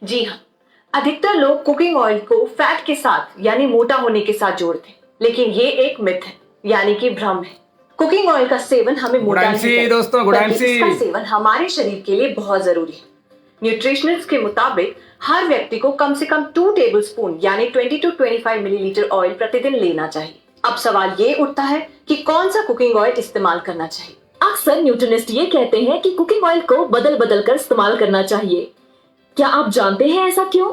जी हाँ, अधिकतर लोग कुकिंग ऑयल को फैट के साथ यानी मोटा होने के साथ जोड़ते हैं, लेकिन ये एक मिथ है यानी कि भ्रम है। कुकिंग ऑयल का सेवन हमें मोटा नहीं करता, दोस्तों बल्कि इसका सेवन हमारे शरीर के लिए बहुत जरूरी है। न्यूट्रिशनिस्ट के मुताबिक हर व्यक्ति को कम से कम 2 टेबलस्पून यानी 20 to 25 मिलीलीटर ऑयल प्रतिदिन लेना चाहिए। अब सवाल ये उठता है कि कौन सा कुकिंग ऑयल इस्तेमाल करना चाहिए। अक्सर न्यूट्रिशनिस्ट ये कहते हैं कि कुकिंग ऑयल को बदल बदल कर इस्तेमाल करना चाहिए। क्या आप जानते हैं ऐसा क्यों?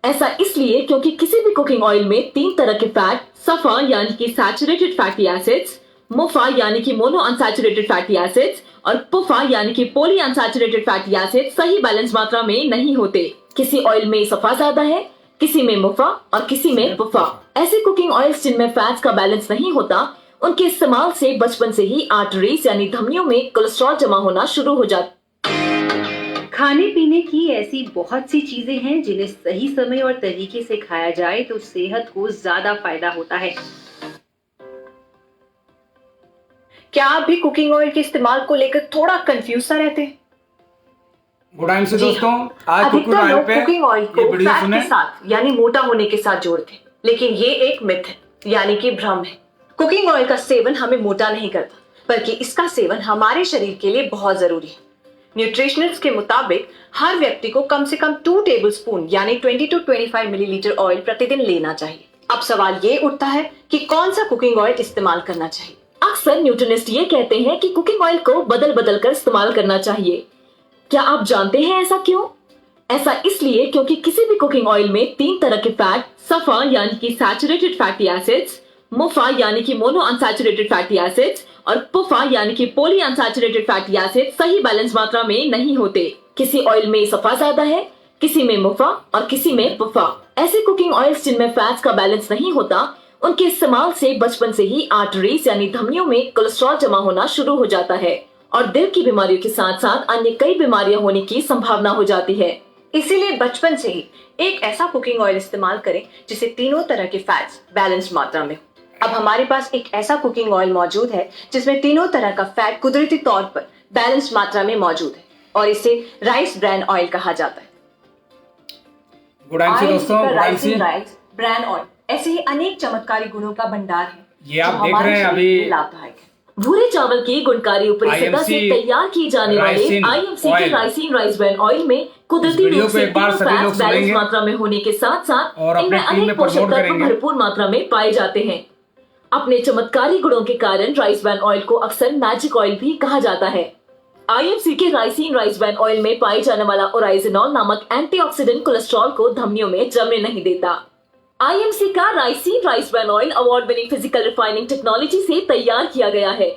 ऐसा इसलिए क्योंकि किसी भी कुकिंग ऑयल में 3 तरह के फैट, सफा यानी कि सैचुरेटेड फैटी एसिड्स, मुफा यानी कि मोनो अनसैचुरेटेड फैटी एसिड्स और पुफा यानी कि पॉली अनसैचुरेटेड फैटी एसिड्स सही बैलेंस मात्रा में नहीं होते। किसी ऑयल में सफा ज्यादा है, किसी में मुफा और किसी में पुफा। ऐसे कुकिंग ऑयल्स जिनमें फैट्स का बैलेंस नहीं होता, उनके इस्तेमाल से बचपन से ही आर्टरीज यानी धमनियों में कोलेस्ट्रॉल जमा होना शुरू हो जाता। खाने पीने की ऐसी बहुत सी चीजें हैं जिन्हें सही समय और तरीके से खाया जाए तो सेहत को ज्यादा फायदा होता है। क्या आप भी कुकिंग ऑयल के इस्तेमाल को लेकर थोड़ा कंफ्यूज सा रहते हैं? गुड टाइम से दोस्तों, आज अधिकतर लोग कुकिंग ऑयल को फैट के साथ यानी मोटा होने के साथ जोड़ते हैं, लेकिन ये एक मिथ है यानी कि भ्रम है। कुकिंग ऑयल का सेवन हमें मोटा नहीं करता, बल्कि इसका सेवन हमारे शरीर के लिए बहुत जरूरी है। न्यूट्रिशनिस्ट के मुताबिक हर व्यक्ति को कम से कम 2 टेबलस्पून यानी 20 to 25 मिलीलीटर ऑयल प्रतिदिन लेना चाहिए। अब सवाल ये उठता है कि कौन सा कुकिंग ऑयल इस्तेमाल करना चाहिए। अक्सर न्यूट्रिशनिस्ट ये कहते हैं कि कुकिंग ऑयल को बदल बदल कर इस्तेमाल करना चाहिए। क्या आप जानते हैं ऐसा क्यों? ऐसा इसलिए क्योंकि किसी भी कुकिंग ऑयल में 3 तरह के फैट, सफा यानी कि सैचुरेटेड फैटी एसिड्स, मुफा यानी कि मोनो अनसैचुरेटेड फैटी एसिड्स और पुफा यानी कि पॉली अनसैचुरेटेड फैटी एसिड्स सही बैलेंस मात्रा में नहीं होते। किसी ऑयल में सफा ज्यादा है, किसी में मुफा और किसी में पुफा। ऐसे कुकिंग ऑयल्स जिनमें फैट्स का बैलेंस नहीं होता, उनके इस्तेमाल से बचपन से ही आर्टरीज यानी धमनियों में कोलेस्ट्रॉल जमा होना शुरू हो जाता है और दिल की बीमारियों के साथ साथ अन्य कई बीमारियां होने की संभावना हो जाती है। इसीलिए बचपन से ही एक ऐसा कुकिंग ऑयल इस्तेमाल करें जिसे तीनों तरह के फैट्स बैलेंस मात्रा में हो। अब हमारे पास एक ऐसा कुकिंग ऑयल मौजूद है जिसमें तीनों तरह का फैट कुदरती तौर पर बैलेंस मात्रा में मौजूद है और इसे राइस ब्रान ऑयल कहा जाता है। दोस्तों, राइस ब्रान ऑयल ऐसे ही अनेक चमत्कारी गुणों का भंडार है। ये आप देख रहे हैं अभी लाभदायक है। भूरे चावल की गुणकारी उपरिसता से तैयार किए जाने वाले आईएमसी के राइसिन राइस ब्रान ऑयल में कुदरती रूप से बैलेंस मात्रा में होने के साथ साथ इनमें अनेक पोषक तत्व भरपूर मात्रा में पाए जाते हैं। अपने चमत्कारी गुणों के कारण राइस ब्रान ऑयल को अक्सर मैजिक ऑयल भी कहा जाता है। आईएमसी के राइसिन राइस ब्रान ऑयल में पाए जाने वाला ओराइजिनॉल नामक एंटीऑक्सीडेंट कोलेस्ट्रॉल को धमनियों में जमने नहीं देता। आईएमसी का ricin rice bran oil award winning physical refining technology से तैयार किया गया है।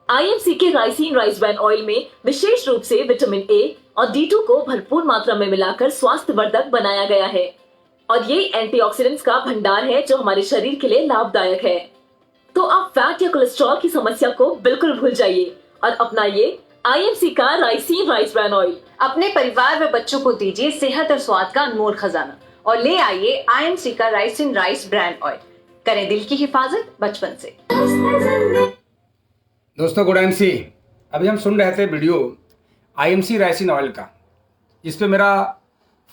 आईएमसी के राइसिन राइस ब्रान ऑयल में विशेष रूप से विटामिन ए और D2 को भरपूर मात्रा में मिलाकर स्वास्थ्यवर्धक बनाया गया है और ये एंटीऑक्सीडेंट्स का भंडार है जो हमारे शरीर के लिए लाभदायक है। तो आप फैट या कोलेस्ट्रॉल की समस्या को बिल्कुल भूल जाइए और अपनाइए आईएमसी का राइसिन राइस ब्रान ऑयल। अपने परिवार व बच्चों को दीजिए सेहत और स्वाद का अनमोल खजाना और ले आइए आईएमसी का राइसिन राइस ब्रान ऑयल। करें दिल की हिफाजत बचपन से। दोस्तों, गुड एमसी, अभी हम सुन रहे थे वीडियो आईएमसी राइसिन ऑयल का, जिस पे मेरा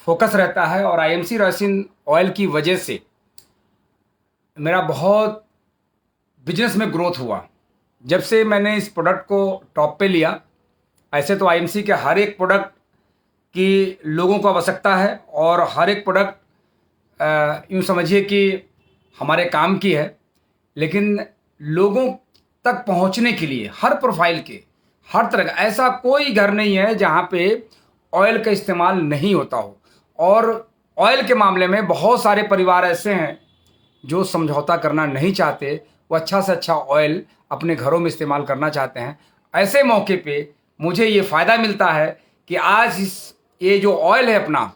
फोकस रहता है और आईएमसी राइसिन ऑयल की वजह से मेरा बहुत बिजनेस में ग्रोथ हुआ जब से मैंने इस प्रोडक्ट को टॉप पे लिया। ऐसे तो आईएमसी के हर एक प्रोडक्ट की लोगों को आवश्यकता है और हर एक प्रोडक्ट यूँ समझिए कि हमारे काम की है, लेकिन लोगों तक पहुंचने के लिए हर प्रोफाइल के हर तरह का ऐसा कोई घर नहीं है जहां पे ऑयल का इस्तेमाल नहीं होता हो। और ऑयल के मामले में बहुत सारे परिवार ऐसे हैं जो समझौता करना नहीं चाहते, वो अच्छा से अच्छा ऑयल अपने घरों में इस्तेमाल करना चाहते हैं। ऐसे मौके पे मुझे ये फ़ायदा मिलता है कि आज ये जो ऑयल है अपना,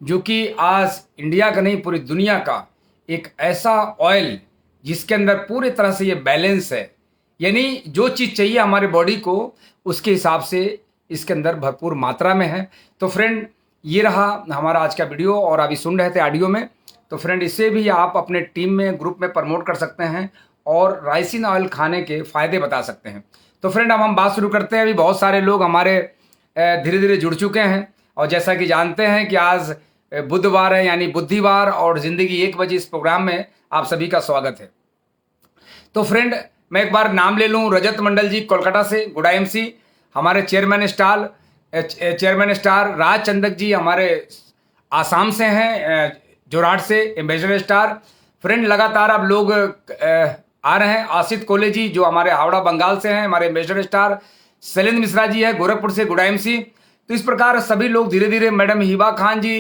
जो कि आज इंडिया का नहीं पूरी दुनिया का एक ऐसा ऑयल जिसके अंदर पूरी तरह से ये बैलेंस है, यानी जो चीज़ चाहिए हमारे बॉडी को उसके हिसाब से इसके अंदर भरपूर मात्रा में है। तो फ्रेंड, ये रहा हमारा आज का वीडियो और अभी सुन रहे थे ऑडियो में। तो फ्रेंड, इसे भी आप अपने टीम में ग्रुप में प्रमोट कर सकते हैं और राइसिन ऑयल खाने के फ़ायदे बता सकते हैं। तो फ्रेंड, अब हम बात शुरू करते हैं। अभी बहुत सारे लोग हमारे धीरे धीरे जुड़ चुके हैं और जैसा कि जानते हैं कि आज बुधवार है यानी बुद्धिवार और ज़िंदगी 1 बजे इस प्रोग्राम में आप सभी का स्वागत है। तो फ्रेंड, मैं एक बार नाम ले लूँ, रजत मंडल जी कोलकाता से, गुड IMC। हमारे चेयरमैन स्टार राज चंदक जी हमारे आसाम से हैं, जोरहाट से, एम्बेसडर स्टार। फ्रेंड, लगातार आप लोग आ रहे हैं। आसित कोले जी जो हमारे हावड़ा बंगाल से हैं, हमारे एम्बेसडर स्टार। शैलेंद्र मिश्रा जी है गोरखपुर से, गुड IMC। तो इस प्रकार सभी लोग धीरे धीरे, मैडम हिबा खान जी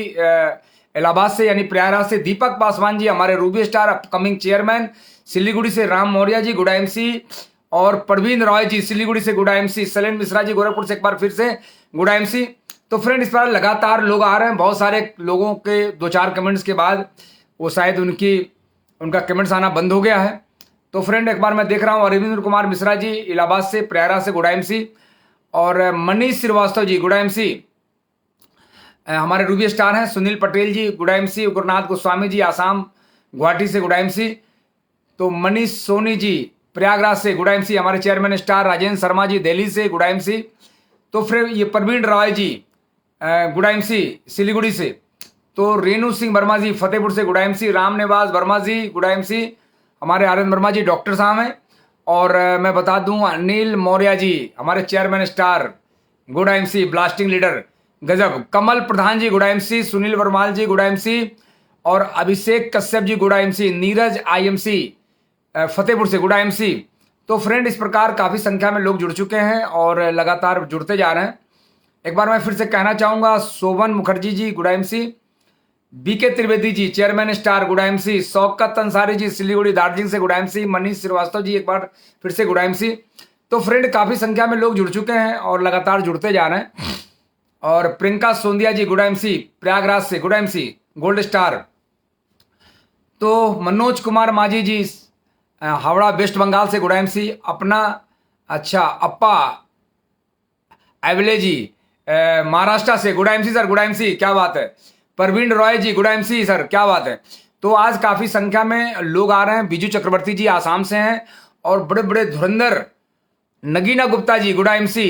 इलाहाबाद से यानी प्रयागराज से, दीपक पासवान जी हमारे Ruby star upcoming chairman, Siliguri से राम मौर्य जी गुड IMC, और प्रवीण रॉय जी सिलीगुड़ी से गुड IMC, शैलेंद्र मिश्रा जी गोरखपुर से एक बार फिर से गुड IMC। तो फ्रेंड, इस बार लगातार लोग आ रहे हैं। बहुत सारे लोगों के 2-4 कमेंट्स के बाद वो शायद उनका कमेंट्स आना बंद हो गया है। तो फ्रेंड, एक बार मैं देख रहा हूँ, अरविंद कुमार मिश्रा जी इलाहाबाद से, प्रयागराज से गुड IMC, और मनीष श्रीवास्तव जी गुड IMC हमारे रूबी स्टार हैं। सुनील पटेल जी गुड IMC, गुरुनाथ गोस्वामी जी आसाम गुवाहाटी से गुड IMC। तो मनीष सोनी जी प्रयागराज से गुड IMC, हमारे चेयरमैन स्टार। राजेंद्र शर्मा जी दिल्ली से गुड IMC। तो फिर ये प्रवीण रॉय जी गुड IMC सिलीगुड़ी से। तो रेणु सिंह वर्मा जी फतेहपुर से गुड IMC। राम निवास वर्मा जी गुड IMC, हमारे आनंद वर्मा जी डॉक्टर साहब हैं। और मैं बता दूं, अनिल मौर्य जी हमारे chairman star good IMC, blasting leader गजब। Kamal Pradhan ji good IMC, Sunil Vermal ji good IMC, और Abhishek Kashyap ji good IMC, Neeraj IMC Fatehpur से गुड IMC। तो फ्रेंड, इस प्रकार काफ़ी संख्या में लोग जुड़ चुके हैं और लगातार जुड़ते जा रहे हैं। एक बार मैं फिर से कहना चाहूँगा, Shobhan Mukherjee ji good IMC, BK Trivedi ji chairman star good IMC, Shaukat Ansari ji Siliguri Darjeeling से गुड IMC, मनीष श्रीवास्तव जी एक बार फिर से गुड IMC। तो फ्रेंड, काफ़ी संख्या में लोग जुड़ चुके हैं और लगातार जुड़ते जा रहे हैं। और प्रियंका सोंदिया जी गुड IMC प्रयागराज से गुड IMC गोल्ड स्टार। तो मनोज कुमार माझी जी हावड़ा वेस्ट बंगाल से गुड IMC, अपना अप्पा एवले जी महाराष्ट्र से good IMC sir, good IMC, क्या बात है। प्रवीण रॉय जी गुड IMC सर, क्या बात है। तो आज काफ़ी संख्या में लोग आ रहे हैं। बीजू चक्रवर्ती जी आसाम से हैं, और बड़े बड़े धुरंधर नगीना गुप्ता जी गुड IMC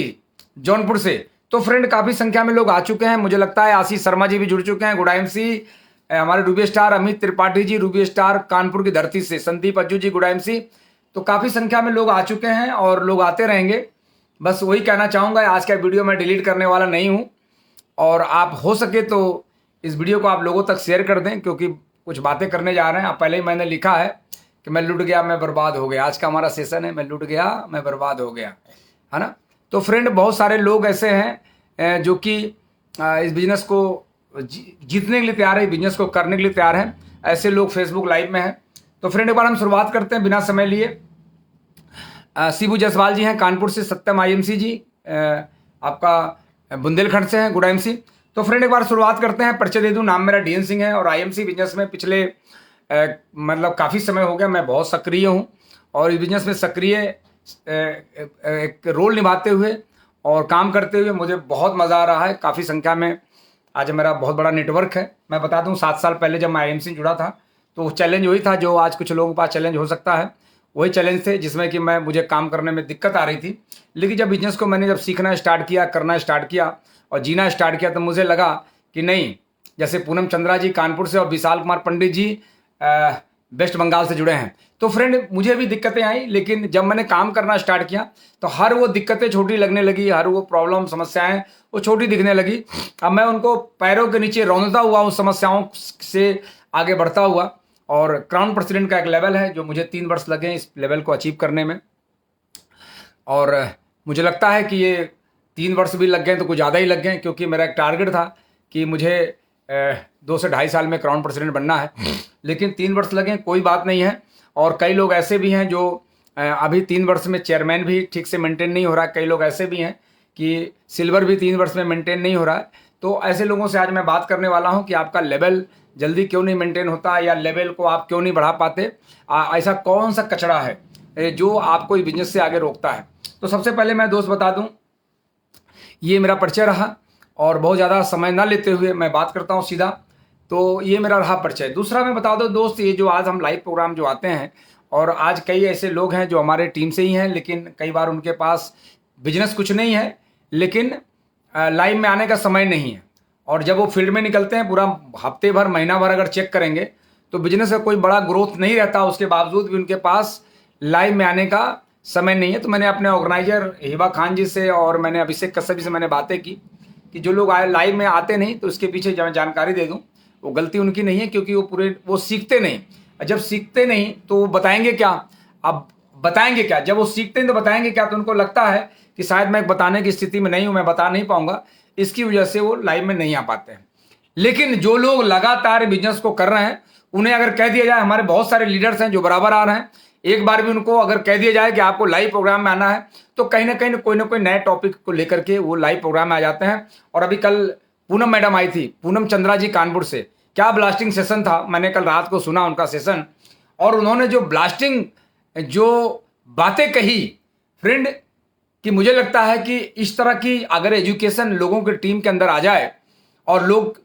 जौनपुर से। तो फ्रेंड, काफ़ी संख्या में लोग आ चुके हैं। मुझे लगता है आशीष शर्मा जी भी जुड़ चुके हैं गुड IMC, हमारे Ruby star Amit Tripathi ji Ruby star Kanpur की धरती से, संदीप अज्जू जी गुड IMC। तो काफ़ी संख्या में लोग आ चुके हैं और लोग आते रहेंगे। बस वही कहना चाहूँगा, आज का वीडियो मैं डिलीट करने वाला नहीं हूँ, और आप हो सके तो इस वीडियो को आप लोगों तक शेयर कर दें, क्योंकि कुछ बातें करने जा रहे हैं। आप पहले ही मैंने लिखा है कि मैं लुट गया, मैं बर्बाद हो गया। आज का हमारा सेशन है, मैं लुट गया, मैं बर्बाद हो गया, है ना। तो फ्रेंड, बहुत सारे लोग ऐसे हैं जो कि इस बिजनेस को जीतने के लिए तैयार है, बिजनेस को करने के लिए तैयार हैं। ऐसे लोग फेसबुक लाइव में हैं। तो फ्रेंड, एक बार हम शुरुआत करते हैं बिना समय लिए। शिबू जायसवाल जी हैं कानपुर से, सत्यम IMC जी आपका बुंदेलखंड से हैं गुड IMC। तो फ्रेंड, एक बार शुरुआत करते हैं। परिचय दे दूं, नाम मेरा DN सिंह है और IMC बिजनेस में पिछले मतलब काफ़ी समय हो गया मैं बहुत सक्रिय हूं, और इस बिजनेस में सक्रिय एक रोल निभाते हुए और काम करते हुए मुझे बहुत मज़ा आ रहा है। काफ़ी संख्या में आज मेरा बहुत बड़ा नेटवर्क है। मैं बता दूं, 7 साल पहले जब मैं IMC जुड़ा था तो चैलेंज वही था जो आज कुछ लोगों के पास चैलेंज हो सकता है। वही चैलेंज थे जिसमें कि मुझे काम करने में दिक्कत आ रही थी। लेकिन जब बिजनेस को मैंने सीखना स्टार्ट किया, करना स्टार्ट किया और जीना स्टार्ट किया, तो मुझे लगा कि नहीं, जैसे पूनम चंद्रा जी कानपुर से और विशाल कुमार पंडित जी वेस्ट बंगाल से जुड़े हैं। तो फ्रेंड, मुझे भी दिक्कतें आई, लेकिन जब मैंने काम करना स्टार्ट किया तो हर वो दिक्कतें छोटी लगने लगी, हर वो प्रॉब्लम समस्याएं वो छोटी दिखने लगी। अब मैं उनको पैरों के नीचे रौंदता हुआ उस समस्याओं से आगे बढ़ता हुआ, और क्राउन प्रेसिडेंट का एक लेवल है जो मुझे 3 वर्ष लगे इस लेवल को अचीव करने में, और मुझे लगता है कि ये 3 वर्ष भी लग गए तो कुछ ज़्यादा ही लग गए, क्योंकि मेरा एक टारगेट था कि मुझे 2 से 2.5 साल में क्राउन प्रेसिडेंट बनना है। लेकिन 3 वर्ष लगे, कोई बात नहीं है। और कई लोग ऐसे भी हैं जो अभी 3 वर्ष में चेयरमैन भी ठीक से मेंटेन नहीं हो रहा है। कई लोग ऐसे भी हैं कि सिल्वर भी 3 वर्ष में मेंटेन नहीं हो रहा है। तो ऐसे लोगों से आज मैं बात करने वाला हूं कि आपका लेवल जल्दी क्यों नहीं मेंटेन होता, या लेवल को आप क्यों नहीं बढ़ा पाते। ऐसा कौन सा कचरा है जो आपको इस बिजनेस से आगे रोकता है। तो सबसे पहले मैं दोस्त बता दूं, ये मेरा परिचय रहा, और बहुत ज़्यादा समय ना लेते हुए मैं बात करता हूँ सीधा। तो ये मेरा रहा परिचय। दूसरा मैं बता दूं दोस्त, ये जो आज हम लाइव प्रोग्राम जो आते हैं, और आज कई ऐसे लोग हैं जो हमारे टीम से ही हैं, लेकिन कई बार उनके पास बिजनेस कुछ नहीं है, लेकिन लाइव में आने का समय नहीं है, और जब वो फील्ड में निकलते हैं पूरा हफ्ते भर महीना भर अगर चेक करेंगे तो बिजनेस का कोई बड़ा ग्रोथ नहीं रहता, उसके बावजूद भी उनके पास लाइव में आने का समय नहीं है। तो मैंने अपने ऑर्गेनाइजर हिबा खान जी से और मैंने अभिषेक कश्यप जी से मैंने बातें की कि जो लोग आए लाइव में आते नहीं तो उसके पीछे जानकारी दे दूं। वो गलती उनकी नहीं है, क्योंकि वो सीखते नहीं। जब सीखते नहीं तो वो बताएंगे क्या? अब बताएंगे क्या? जब वो सीखते हैं तो बताएंगे क्या? तो उनको लगता है कि शायद मैं बताने की स्थिति में नहीं हूं, मैं बता नहीं पाऊंगा, इसकी वजह से वो लाइव में नहीं आ पाते हैं। लेकिन जो लोग लगातार बिजनेस को कर रहे हैं, उन्हें अगर कह दिया जाए, हमारे बहुत सारे लीडर्स हैं जो बराबर आ रहे हैं, एक बार भी उनको अगर कह दिया जाए कि आपको लाइव प्रोग्राम में आना है तो कहीं ना कोई नए टॉपिक को लेकर के वो लाइव प्रोग्राम में आ जाते हैं। और अभी कल पूनम मैडम आई थी, पूनम चंद्रा जी कानपुर से, क्या ब्लास्टिंग सेशन था। मैंने कल रात को सुना उनका सेशन, और उन्होंने जो ब्लास्टिंग जो बातें कही फ्रेंड, कि मुझे लगता है कि इस तरह की अगर एजुकेशन लोगों की टीम के अंदर आ जाए और लोग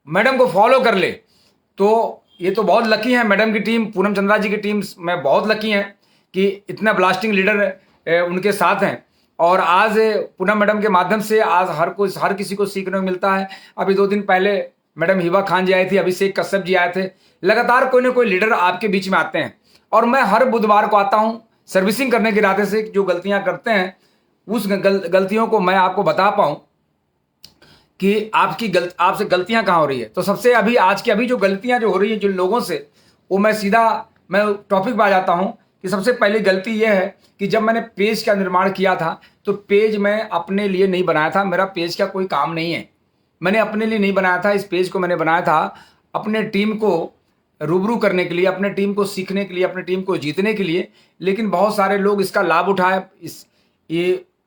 मैडम को फॉलो कर ले तो ये तो बहुत लकी है मैडम की टीम, पूनम चंद्रा जी की टीम में बहुत लकी हैं कि इतना ब्लास्टिंग लीडर उनके साथ हैं। और आज पूनम मैडम के माध्यम से आज हर किसी को सीखने को मिलता है। अभी 2 दिन पहले मैडम हिबा खान जी आई थी, अभिषेक कश्यप जी आए थे। लगातार कोई ना कोई लीडर आपके बीच में आते हैं, और मैं हर बुधवार को आता हूँ सर्विसिंग करने के इरादे से। जो गलतियां करते हैं उस गलतियों को मैं आपको बता पाऊँ कि आपसे गलतियां कहाँ हो रही है। तो सबसे अभी जो गलतियां जो हो रही है जिन लोगों से, वो मैं टॉपिक पे आ जाता हूं कि सबसे पहली गलती यह है कि जब मैंने पेज का निर्माण किया था तो पेज मैं अपने लिए नहीं बनाया था, मेरा पेज का कोई काम नहीं है, मैंने अपने लिए नहीं बनाया था। इस पेज को मैंने बनाया था अपने टीम को रूबरू करने के लिए, अपने टीम को सीखने के लिए, अपने टीम को जीतने के लिए। लेकिन बहुत सारे लोग इसका लाभ उठाए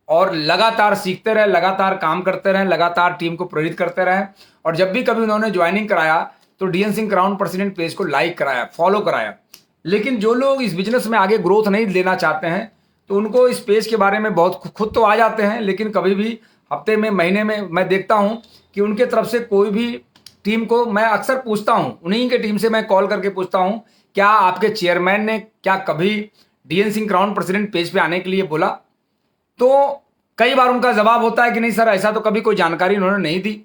और लगातार सीखते रहे, लगातार काम करते रहे, लगातार टीम को प्रेरित करते रहे। और जब भी कभी उन्होंने ज्वाइनिंग कराया तो DN Singh crown president page को लाइक कराया, फॉलो कराया। लेकिन जो लोग इस बिजनेस में आगे ग्रोथ नहीं लेना चाहते हैं तो उनको इस पेज के बारे में बहुत खुद तो आ जाते हैं, लेकिन कभी भी हफ्ते में महीने में मैं देखता हूँ कि उनके तरफ से कोई भी टीम को मैं अक्सर पूछता हूँ, उन्हीं के टीम से मैं कॉल करके पूछता हूँ, क्या आपके चेयरमैन ने क्या कभी DN Singh crown president page पे आने के लिए बोला? तो कई बार उनका जवाब होता है कि नहीं सर, ऐसा तो कभी कोई जानकारी उन्होंने नहीं दी,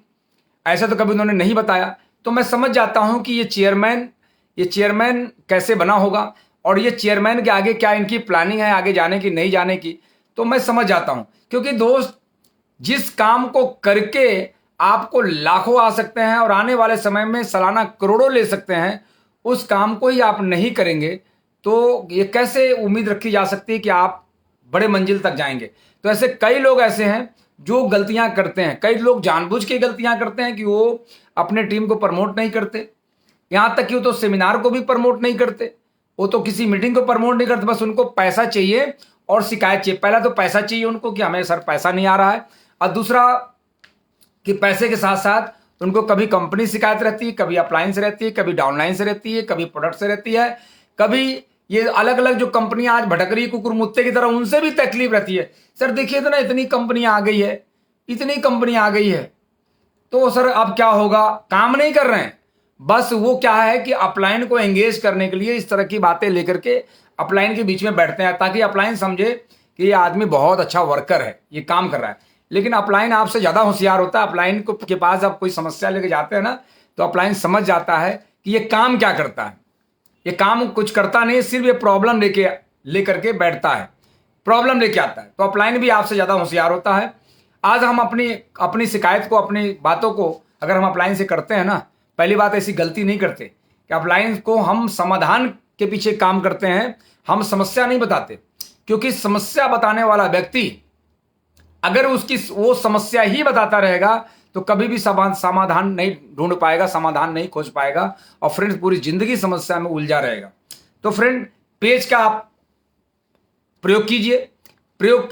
ऐसा तो कभी उन्होंने नहीं बताया। तो मैं समझ जाता हूं कि ये चेयरमैन कैसे बना होगा और ये चेयरमैन के आगे क्या इनकी प्लानिंग है आगे जाने की नहीं जाने की, तो मैं समझ जाता हूं। क्योंकि दोस्त, जिस काम को करके आपको लाखों आ सकते हैं और आने वाले समय में सालाना करोड़ों ले सकते हैं, उस काम को ही आप नहीं करेंगे तो ये कैसे उम्मीद रखी जा सकती है कि आप बड़े मंजिल तक जाएंगे। तो ऐसे कई लोग ऐसे हैं जो गलतियां करते हैं, कई लोग जानबूझ के गलतियां करते हैं कि वो अपने टीम को प्रमोट नहीं करते, यहां तक कि वो तो सेमिनार को भी प्रमोट नहीं करते, वो तो किसी मीटिंग को प्रमोट नहीं करते। बस उनको पैसा चाहिए और शिकायत चाहिए। पहला तो पैसा चाहिए उनको कि हमें सर पैसा नहीं आ रहा है, और दूसरा कि पैसे के साथ साथ उनको कभी कंपनी शिकायत रहती है, कभी अपलाइन से रहती है, कभी डाउनलाइन से रहती है, कभी प्रोडक्ट से रहती है, कभी ये अलग अलग जो कंपनियां आज भटक रही कुकुर मुत्ते की तरह, उनसे भी तकलीफ रहती है। सर देखिए तो ना, इतनी कंपनियां आ गई है, इतनी कंपनियां आ गई है, तो सर अब क्या होगा? काम नहीं कर रहे हैं। बस वो क्या है कि अपलाइन को एंगेज करने के लिए इस तरह की बातें लेकर के अपलाइन के बीच में बैठते हैं, ताकि अपलाइन समझे कि ये आदमी बहुत अच्छा वर्कर है, ये काम कर रहा है। लेकिन अपलाइन आपसे ज़्यादा होशियार होता है। अपलाइन के पास आप कोई समस्या लेके जाते हैं ना, तो अपलाइन समझ जाता है कि ये काम क्या करता है। ये काम कुछ करता नहीं, सिर्फ ये प्रॉब्लम लेकर के बैठता है, प्रॉब्लम लेके आता है। तो अपलाइन भी आपसे ज़्यादा होशियार होता है। आज हम अपनी शिकायत को, अपनी बातों को अगर हम अपलाइन से करते हैं ना, पहली बात ऐसी गलती नहीं करते कि अपलाइन को हम समाधान के पीछे काम करते हैं, हम समस्या नहीं बताते। क्योंकि समस्या बताने वाला व्यक्ति अगर वो समस्या ही बताता रहेगा तो कभी भी समाधान नहीं ढूंढ पाएगा, समाधान नहीं खोज पाएगा, और फ्रेंड पूरी जिंदगी समस्या में उलझा रहेगा। तो फ्रेंड, पेज का आप प्रयोग कीजिए।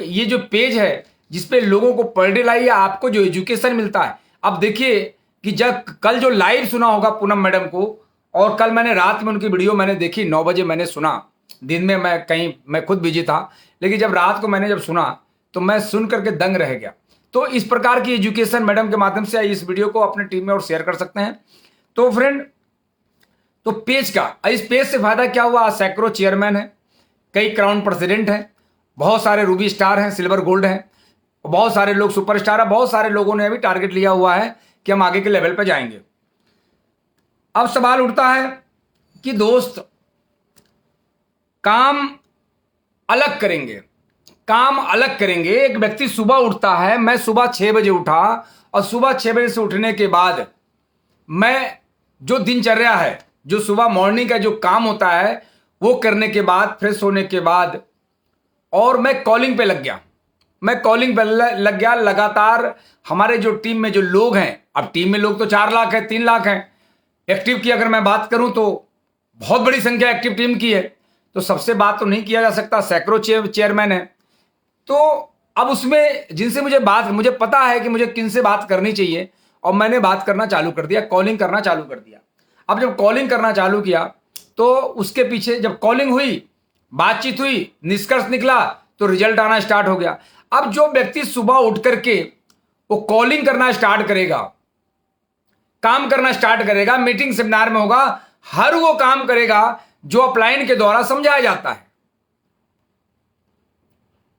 ये जो पेज है जिसपे लोगों को पर डे लाइए, आपको जो एजुकेशन मिलता है। अब देखिए कि जब कल जो लाइव सुना होगा पूनम मैडम को, और कल मैंने रात में उनकी वीडियो मैंने देखी, 9 बजे मैंने सुना। दिन में मैं खुद बिजी था, लेकिन जब रात को मैंने सुना तो मैं सुन करके दंग रह गया। तो इस प्रकार की एजुकेशन मैडम के माध्यम से इस वीडियो को अपने टीम में और शेयर कर सकते हैं। तो फ्रेंड, तो इस पेज से फायदा क्या हुआ? सैकड़ों चेयरमैन है, कई क्राउन प्रेसिडेंट हैं, बहुत सारे रूबी स्टार हैं, सिल्वर गोल्ड हैं, बहुत सारे लोग सुपरस्टार है। बहुत सारे लोगों ने अभी टारगेट लिया हुआ है कि हम आगे के लेवल पर जाएंगे। अब सवाल उठता है कि दोस्त काम अलग करेंगे, काम अलग करेंगे। एक व्यक्ति सुबह उठता है, मैं सुबह 6 बजे उठा और सुबह 6 बजे से उठने के बाद मैं जो दिनचर्या है, जो सुबह मॉर्निंग का जो काम होता है वो करने के बाद फ्रेश होने के बाद और मैं कॉलिंग पे लग गया। मैं कॉलिंग पे लग गया लगातार। हमारे जो टीम में जो लोग हैं, अब टीम में लोग तो 4 लाख है, 3 लाख हैं। एक्टिव की अगर मैं बात करूं तो बहुत बड़ी संख्या एक्टिव टीम की है, तो सबसे बात तो नहीं किया जा सकता, सैकड़ों चेयरमैन है। तो अब उसमें जिनसे मुझे पता है कि मुझे किन से बात करनी चाहिए और मैंने बात करना चालू कर दिया, कॉलिंग करना चालू कर दिया। अब जब कॉलिंग करना चालू किया तो उसके पीछे जब कॉलिंग हुई, बातचीत हुई, निष्कर्ष निकला तो रिजल्ट आना स्टार्ट हो गया। अब जो व्यक्ति सुबह उठ करके वो कॉलिंग करना स्टार्ट करेगा, काम करना स्टार्ट करेगा, मीटिंग सेमिनार में होगा, हर वो काम करेगा जो अपलाइन के द्वारा समझाया जाता है।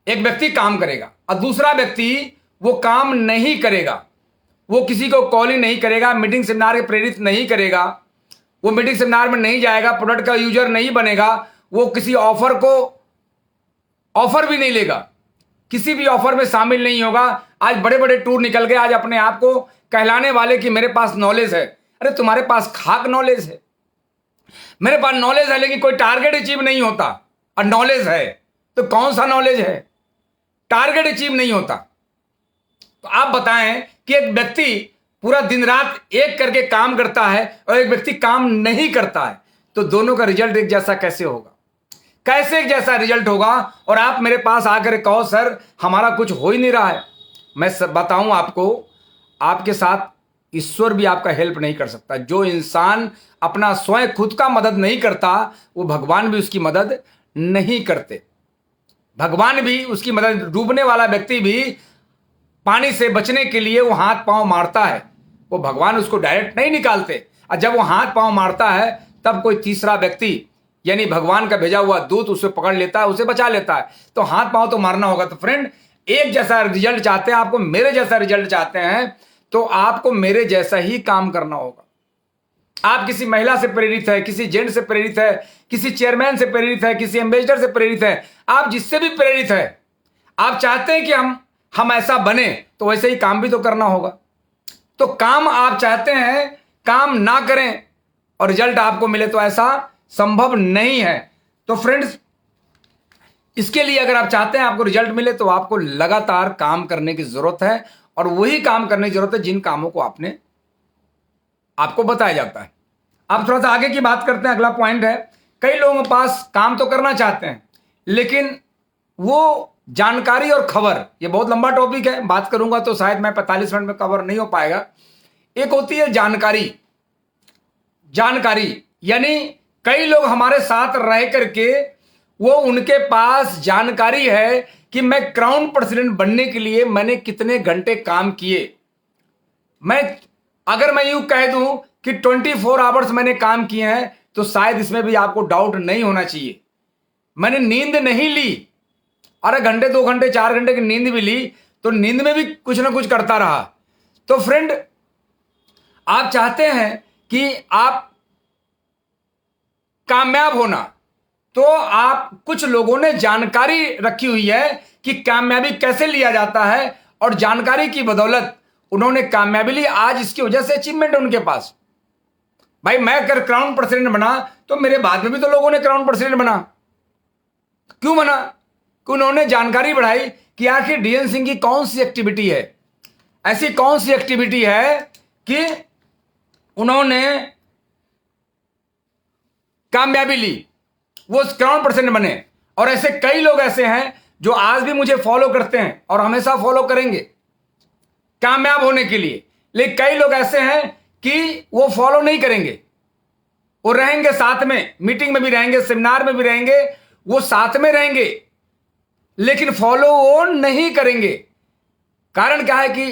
एक व्यक्ति काम करेगा और दूसरा व्यक्ति वो काम नहीं करेगा, वो किसी को कॉलिंग नहीं करेगा, मीटिंग सेमिनार के प्रेरित नहीं करेगा, वो मीटिंग सेमिनार में नहीं जाएगा, प्रोडक्ट का यूजर नहीं बनेगा, वो किसी ऑफर को ऑफर भी नहीं लेगा, किसी भी ऑफर में शामिल नहीं होगा। आज बड़े बड़े टूर निकल गए, आज अपने आप को कहलाने वाले कि मेरे पास नॉलेज है। अरे तुम्हारे पास खाक नॉलेज है, मेरे पास नॉलेज है लेकिन कोई टारगेट अचीव नहीं होता। और नॉलेज है तो कौन सा नॉलेज है, टारगेट अचीव नहीं होता। तो आप बताएं कि एक व्यक्ति पूरा दिन रात एक करके काम करता है और एक व्यक्ति काम नहीं करता है, तो दोनों का रिजल्ट एक जैसा कैसे होगा, कैसे एक जैसा रिजल्ट होगा। और आप मेरे पास आकर कहो सर हमारा कुछ हो ही नहीं रहा है। मैं बताऊं आपको, आपके साथ ईश्वर भी आपका हेल्प नहीं कर सकता। जो इंसान अपना स्वयं खुद का मदद नहीं करता वो भगवान भी उसकी मदद नहीं करते। भगवान भी उसकी मदद, डूबने वाला व्यक्ति भी पानी से बचने के लिए वो हाथ पांव मारता है, वो भगवान उसको डायरेक्ट नहीं निकालते। और जब वो हाथ पांव मारता है तब कोई तीसरा व्यक्ति यानी भगवान का भेजा हुआ दूत उसे पकड़ लेता है, उसे बचा लेता है। तो हाथ पांव तो मारना होगा। तो फ्रेंड, एक जैसा रिजल्ट चाहते हैं, आपको मेरे जैसा रिजल्ट चाहते हैं, तो आपको मेरे जैसा ही काम करना होगा। आप किसी महिला से प्रेरित है, किसी जेंट से प्रेरित है, किसी चेयरमैन से प्रेरित है, किसी एम्बेसडर से प्रेरित है, आप जिससे भी प्रेरित है, आप चाहते हैं कि हम ऐसा बने, तो वैसे ही काम भी तो करना होगा। तो काम आप चाहते हैं, काम ना करें और रिजल्ट आपको मिले, तो ऐसा संभव नहीं है। तो फ्रेंड्स, इसके लिए अगर आप चाहते हैं आपको रिजल्ट मिले तो आपको लगातार काम करने की जरूरत है, और वही काम करने की जरूरत है जिन कामों को आपको बताया जाता है। अब थोड़ा सा आगे की बात करते हैं। अगला पॉइंट है, कई लोगों के पास काम तो करना चाहते हैं लेकिन वो जानकारी और खबर, ये बहुत लंबा टॉपिक है, बात करूंगा तो शायद मैं 45 मिनट में कवर नहीं हो पाएगा। एक होती है जानकारी यानी कई लोग हमारे साथ रह करके वो उनके पास जानकारी है कि मैं क्राउन प्रेसिडेंट बनने के लिए मैंने कितने घंटे काम किए। अगर मैं यूं कह दूं कि 24 आवर्स मैंने काम किए हैं, तो शायद इसमें भी आपको डाउट नहीं होना चाहिए। मैंने नींद नहीं ली, अरे घंटे 2 घंटे 4 घंटे की नींद भी ली, तो नींद में भी कुछ ना कुछ करता रहा। तो फ्रेंड, आप चाहते हैं कि आप कामयाब होना, तो आप, कुछ लोगों ने जानकारी रखी हुई है कि कामयाबी कैसे लिया जाता है, और जानकारी की बदौलत उन्होंने कामयाबी ली। आज इसकी वजह से अचीवमेंट है उनके पास। भाई, मैं अगर क्राउन प्रेसिडेंट बना तो मेरे बाद में भी तो लोगों ने क्राउन प्रेसिडेंट बना। क्यों बना? कि उन्होंने जानकारी बढ़ाई कि आखिर डीएन सिंह की कौन सी एक्टिविटी है, ऐसी कौन सी एक्टिविटी है कि उन्होंने कामयाबी ली, वो क्राउन प्रेसिडेंट बने। और ऐसे कई लोग ऐसे हैं जो आज भी मुझे फॉलो करते हैं और हमेशा फॉलो करेंगे कामयाब होने के लिए। लेकिन कई लोग ऐसे हैं कि वो फॉलो नहीं करेंगे, वो रहेंगे साथ में, मीटिंग में भी रहेंगे, सेमिनार में भी रहेंगे, वो साथ में रहेंगे लेकिन फॉलो वो नहीं करेंगे। कारण क्या है कि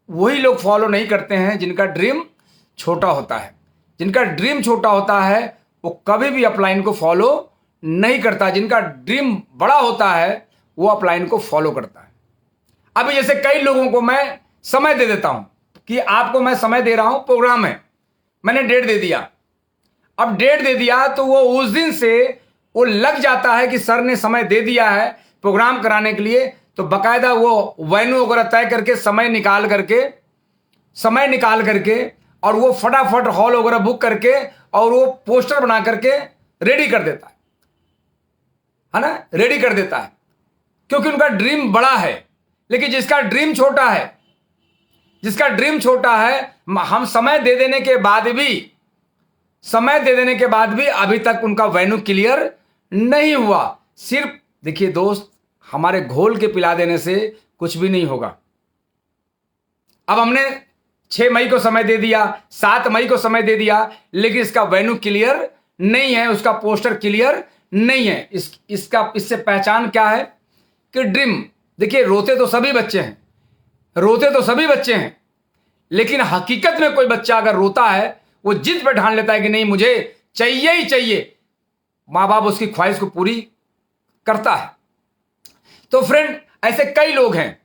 वही लोग फॉलो नहीं करते हैं जिनका ड्रीम छोटा होता है। जिनका ड्रीम छोटा होता है वो कभी भी अपलाइन को फॉलो नहीं करता। जिनका ड्रीम बड़ा होता है वो अपलाइन को फॉलो करता है। अभी जैसे कई लोगों को मैं समय दे देता हूं, कि आपको मैं समय दे रहा हूं, प्रोग्राम है, मैंने डेट दे दिया। अब डेट दे दिया तो वो उस दिन से वो लग जाता है कि सर ने समय दे दिया है प्रोग्राम कराने के लिए, तो बकायदा वो वेन्यू वगैरह तय करके समय निकाल करके और वो फटाफट हॉल वगैरह बुक करके और वो पोस्टर बना करके रेडी कर देता है ना, रेडी कर देता है, क्योंकि उनका ड्रीम बड़ा है। लेकिन जिसका ड्रीम छोटा है, हम समय दे देने के बाद भी अभी तक उनका वेन्यू क्लियर नहीं हुआ। सिर्फ देखिए दोस्त, हमारे घोल के पिला देने से कुछ भी नहीं होगा। अब हमने 6 मई को समय दे दिया, 7 मई को समय दे दिया, लेकिन इसका वेन्यू क्लियर नहीं है, उसका पोस्टर क्लियर नहीं है। इससे पहचान क्या है कि ड्रीम, देखिए रोते तो सभी बच्चे हैं, लेकिन हकीकत में कोई बच्चा अगर रोता है, वो जिद पे ठान लेता है कि नहीं मुझे चाहिए ही चाहिए, माँ बाप उसकी ख्वाहिश को पूरी करता है। तो फ्रेंड, ऐसे कई लोग हैं,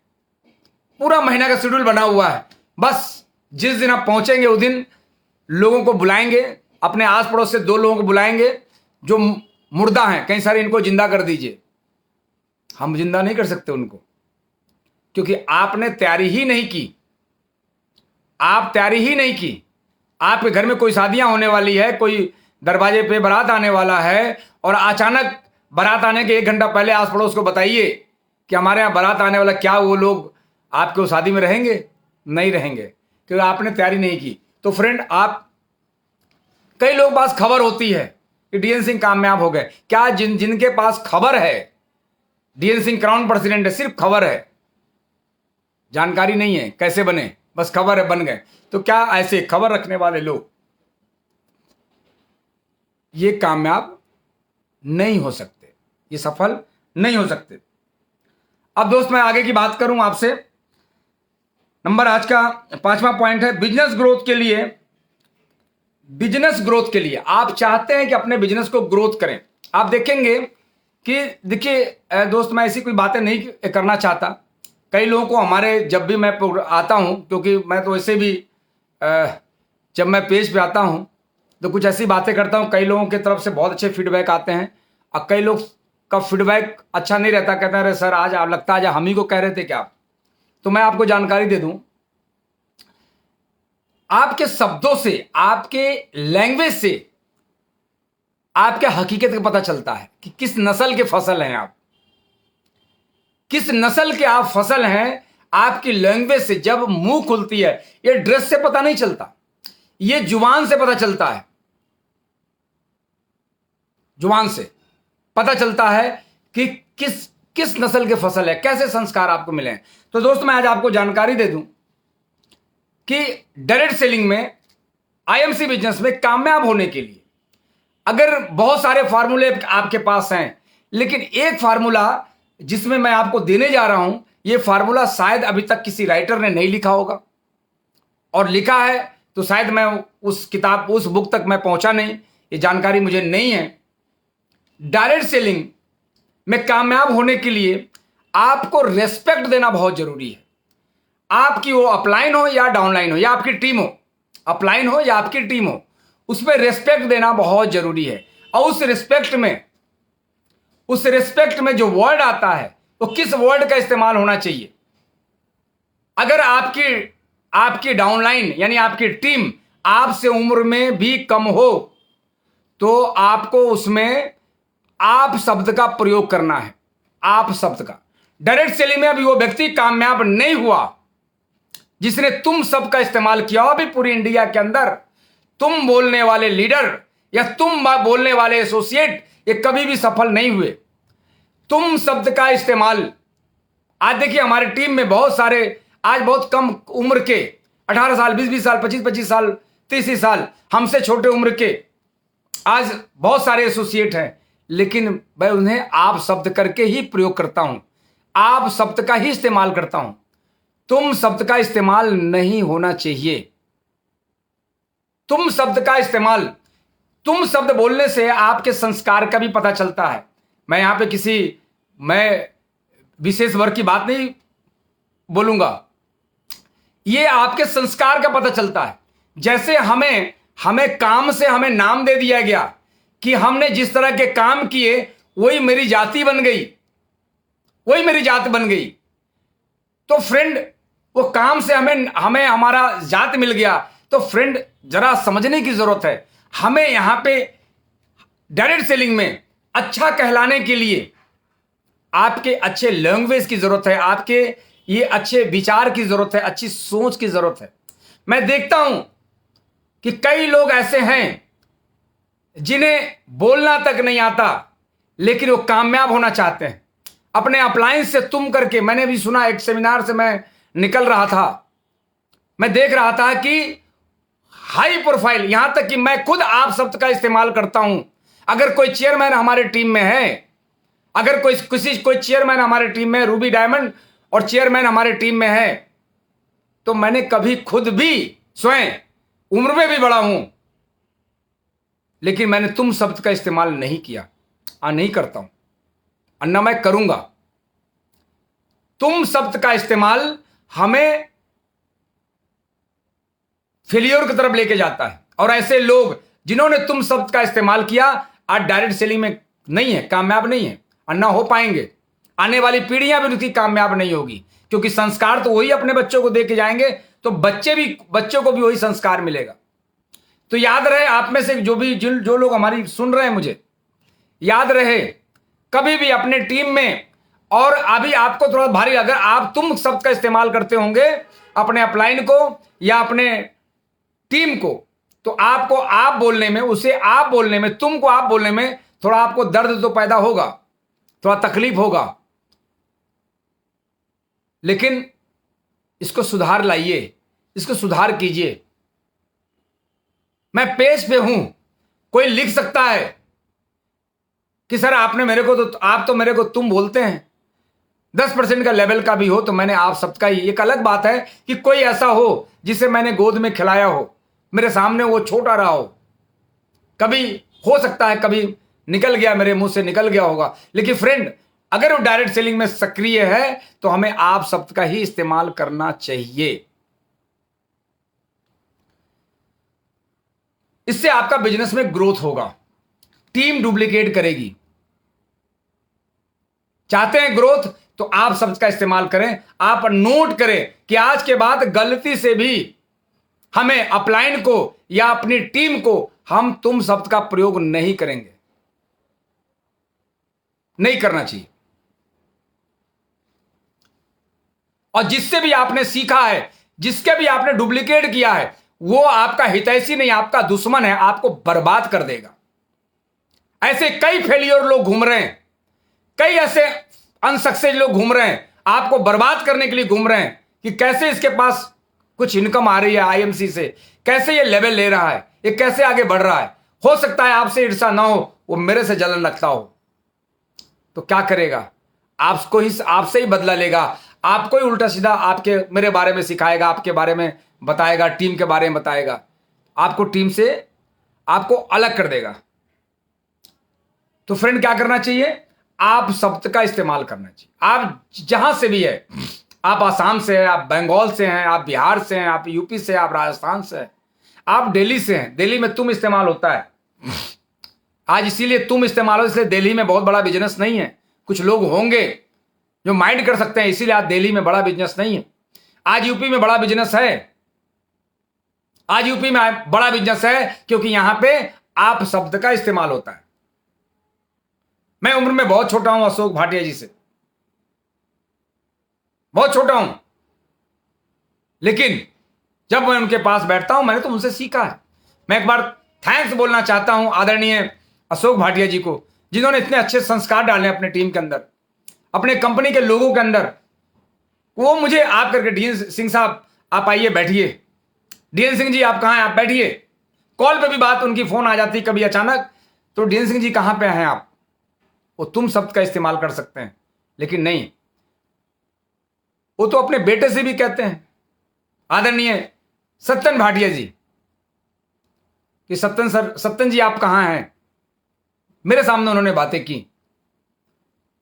पूरा महीना का शेड्यूल बना हुआ है, बस जिस दिन आप पहुंचेंगे उस दिन लोगों को बुलाएंगे, अपने आस पड़ोस से 2 लोगों को बुलाएंगे जो मुर्दा हैं, कहीं सारे इनको जिंदा कर दीजिए। हम जिंदा नहीं कर सकते उनको, क्योंकि आपने तैयारी ही नहीं की। आपके घर में कोई शादियां होने वाली है, कोई दरवाजे पे बारात आने वाला है, और अचानक बारात आने के 1 घंटा पहले आस पड़ोस को बताइए कि हमारे यहाँ बारात आने वाला, क्या वो लोग आपके उस शादी में रहेंगे? नहीं रहेंगे, क्योंकि आपने तैयारी नहीं की। तो फ्रेंड, कई लोग पास खबर होती है कि डीएन सिंह कामयाब हो गए। क्या जिनके पास खबर है, डीएन सिंह क्राउन प्रेसिडेंट है, सिर्फ खबर है, जानकारी नहीं है कैसे बने, बस खबर है बन गए, तो क्या ऐसे खबर रखने वाले लोग ये कामयाब नहीं हो सकते, ये सफल नहीं हो सकते। अब दोस्त, मैं आगे की बात करूं आपसे। आज का 5वां पॉइंट है बिजनेस ग्रोथ के लिए आप चाहते हैं कि अपने बिजनेस को ग्रोथ करें। आप देखेंगे कि देखिए दोस्त, मैं ऐसी कोई बातें नहीं करना चाहता। कई लोगों को हमारे, जब भी मैं आता हूं, क्योंकि मैं तो वैसे भी जब मैं पेज पे आता हूं तो कुछ ऐसी बातें करता हूं, कई लोगों की तरफ से बहुत अच्छे फीडबैक आते हैं, और कई लोग का फीडबैक अच्छा नहीं रहता, कहते हैं अरे सर आज आप लगता है आज हम ही को कह रहे थे क्या। तो मैं आपको जानकारी दे दूं, आपके शब्दों से, आपके लैंग्वेज से आपके हकीकत का पता चलता है कि किस नस्ल के फसल हैं आप, किस नस्ल के आप फसल हैं। आपकी लैंग्वेज से जब मुंह खुलती है, ये ड्रेस से पता नहीं चलता, ये जुबान से पता चलता है, जुबान से पता चलता है कि किस नस्ल के फसल है, कैसे संस्कार आपको मिले हैं। तो दोस्त, मैं आज आपको जानकारी दे दूं कि डायरेक्ट सेलिंग में, आईएमसी बिजनेस में कामयाब होने के लिए अगर बहुत सारे फार्मूले आपके पास हैं, लेकिन एक फार्मूला जिसमें मैं आपको देने जा रहा हूं, यह फार्मूला शायद अभी तक किसी राइटर ने नहीं लिखा होगा, और लिखा है तो शायद मैं उस बुक तक मैं पहुंचा नहीं, ये जानकारी मुझे नहीं है। डायरेक्ट सेलिंग में कामयाब होने के लिए आपको रेस्पेक्ट देना बहुत जरूरी है। आपकी वो अपलाइन हो या डाउनलाइन हो या आपकी टीम हो, अपलाइन हो या आपकी टीम हो, उसमें रेस्पेक्ट देना बहुत जरूरी है। और उस रिस्पेक्ट में जो वर्ड आता है, तो किस वर्ड का इस्तेमाल होना चाहिए। अगर आपकी डाउनलाइन यानी आपकी टीम आपसे उम्र में भी कम हो, तो आपको उसमें आप शब्द का प्रयोग करना है, आप शब्द का। डायरेक्ट सेलिंग में अभी वो व्यक्ति कामयाब नहीं हुआ जिसने तुम शब्द का इस्तेमाल किया। अभी पूरी इंडिया के अंदर तुम बोलने वाले लीडर या तुम बोलने वाले एसोसिएट, ये कभी भी सफल नहीं हुए। तुम शब्द का इस्तेमाल, आज देखिए हमारी टीम में बहुत सारे, आज बहुत कम उम्र के, 18 साल, 20 साल, 25 साल, 30 साल, हमसे छोटे उम्र के आज बहुत सारे एसोसिएट हैं, लेकिन मैं उन्हें आप शब्द करके ही प्रयोग करता हूं, आप शब्द का ही इस्तेमाल करता हूं। तुम शब्द का इस्तेमाल नहीं होना चाहिए। तुम शब्द का इस्तेमाल, तुम शब्द बोलने से आपके संस्कार का भी पता चलता है। मैं यहां पे मैं विशेष वर्ग की बात नहीं बोलूंगा, ये आपके संस्कार का पता चलता है। जैसे हमें काम से हमें नाम दे दिया गया कि हमने जिस तरह के काम किए वही मेरी जाति बन गई, वही मेरी जात बन गई। तो फ्रेंड, वो काम से हमें हमारा जात मिल गया। तो फ्रेंड, जरा समझने की जरूरत है। हमें यहां पे डायरेक्ट सेलिंग में अच्छा कहलाने के लिए आपके अच्छे लैंग्वेज की जरूरत है, आपके ये अच्छे विचार की जरूरत है, अच्छी सोच की जरूरत है। मैं देखता हूं कि कई लोग ऐसे हैं जिन्हें बोलना तक नहीं आता, लेकिन वो कामयाब होना चाहते हैं अपने अप्लायंस से तुम करके। मैंने भी सुना, एक सेमिनार से मैं निकल रहा था, मैं देख रहा था कि हाई प्रोफाइल, यहां तक कि मैं खुद आप शब्द का इस्तेमाल करता हूं। अगर कोई चेयरमैन हमारे टीम में है, अगर कोई चेयरमैन हमारे टीम में, रूबी डायमंड और चेयरमैन हमारे टीम में है, तो मैंने कभी खुद भी स्वयं उम्र में भी बड़ा हूं, लेकिन मैंने तुम शब्द का इस्तेमाल नहीं किया, नहीं करता हूं, अन्ना मैं करूंगा। तुम शब्द का इस्तेमाल हमें फेलियर की तरफ लेके जाता है। और ऐसे लोग जिन्होंने तुम शब्द का इस्तेमाल किया आज डायरेक्ट सेलिंग में नहीं है, कामयाब नहीं है, अन्ना हो पाएंगे। आने वाली पीढ़ियां भी उनकी कामयाब नहीं होगी, क्योंकि संस्कार तो वही अपने बच्चों को दे के जाएंगे, तो बच्चों को भी वही संस्कार मिलेगा। तो याद रहे, आप में से जो लोग हमारी सुन रहे हैं, मुझे याद रहे, कभी भी अपने टीम में, और अभी आपको थोड़ा भारी, अगर आप तुम शब्द का इस्तेमाल करते होंगे अपने अपलाइन को या अपने टीम को, तो आपको आप बोलने में, उसे आप बोलने में, तुम को आप बोलने में थोड़ा आपको दर्द तो पैदा होगा, थोड़ा तकलीफ होगा, लेकिन इसको सुधार लाइए, इसको सुधार कीजिए। मैं पेज पे हूं, कोई लिख सकता है कि सर आप तो मेरे को तुम बोलते हैं, 10% का लेवल का भी हो तो मैंने आप शब्द का ही। एक अलग बात है कि कोई ऐसा हो जिसे मैंने गोद में खिलाया हो, मेरे सामने वो छोटा रहा हो, कभी हो सकता है कभी निकल गया, मेरे मुंह से निकल गया होगा, लेकिन फ्रेंड, अगर वो डायरेक्ट सेलिंग में सक्रिय है तो हमें आप शब्द का ही इस्तेमाल करना चाहिए। इससे आपका बिजनेस में ग्रोथ होगा, टीम डुप्लीकेट करेगी। चाहते हैं ग्रोथ, तो आप शब्द का इस्तेमाल करें। आप नोट करें कि आज के बाद गलती से भी हमें अपलाइन को या अपनी टीम को हम तुम शब्द का प्रयोग नहीं करेंगे, नहीं करना चाहिए। और जिससे भी आपने सीखा है, जिसके भी आपने डुप्लीकेट किया है, वो आपका हितैषी नहीं, आपका दुश्मन है, आपको बर्बाद कर देगा। ऐसे कई फेलियर लोग घूम रहे हैं, कई ऐसे अनसक्सेस लोग घूम रहे हैं, आपको बर्बाद करने के लिए घूम रहे हैं कि कैसे इसके पास कुछ इनकम आ रही है आईएमसी से, कैसे ये लेवल ले रहा है, ये कैसे आगे बढ़ रहा है। हो सकता है आपसे ईर्ष्या ना हो, वो मेरे से जलन रखता हो, तो क्या करेगा, आपसे ही बदला लेगा, आपको ही उल्टा सीधा आपके मेरे बारे में सिखाएगा, आपके बारे में बताएगा, टीम के बारे में बताएगा, आपको टीम से आपको अलग कर देगा। तो फ्रेंड, क्या करना चाहिए, आप शब्द का इस्तेमाल करना चाहिए। आप जहां से भी है, आप आसाम से हैं, आप बंगाल से हैं, आप बिहार से हैं, आप यूपी से, आप राजस्थान से हैं, आप दिल्ली से हैं, दिल्ली में तुम इस्तेमाल होता है आज, इसीलिए तुम इस्तेमाल हो, इसलिए दिल्ली में बहुत बड़ा बिजनेस नहीं है। कुछ लोग होंगे जो माइंड कर सकते हैं, इसीलिए आज दिल्ली में बड़ा बिजनेस नहीं है। आज यूपी में बड़ा बिजनेस है, आज यूपी में बड़ा बिजनेस है, क्योंकि यहां पे आप शब्द का इस्तेमाल होता है। मैं उम्र में बहुत छोटा हूं अशोक भाटिया जी से, बहुत छोटा हूं, लेकिन जब मैं उनके पास बैठता हूं, मैंने तो उनसे सीखा है। मैं एक बार थैंक्स बोलना चाहता हूं आदरणीय अशोक भाटिया जी को, जिन्होंने इतने अच्छे संस्कार डाले अपने टीम के अंदर, अपने कंपनी के लोगों के अंदर। वो मुझे आप करके, डीएन सिंह साहब आप आइए बैठिए, डीएन सिंह जी आप कहाँ हैं, आप बैठिए। कॉल पे भी बात उनकी फोन आ जाती कभी अचानक, तो डीएन सिंह जी कहाँ पे हैं आप, वो तुम शब्द का इस्तेमाल कर सकते हैं, लेकिन नहीं, वो तो अपने बेटे से भी कहते हैं, आदरणीय सत्यन भाटिया जी, कि सत्यन जी आप कहाँ हैं, मेरे सामने उन्होंने बातें की।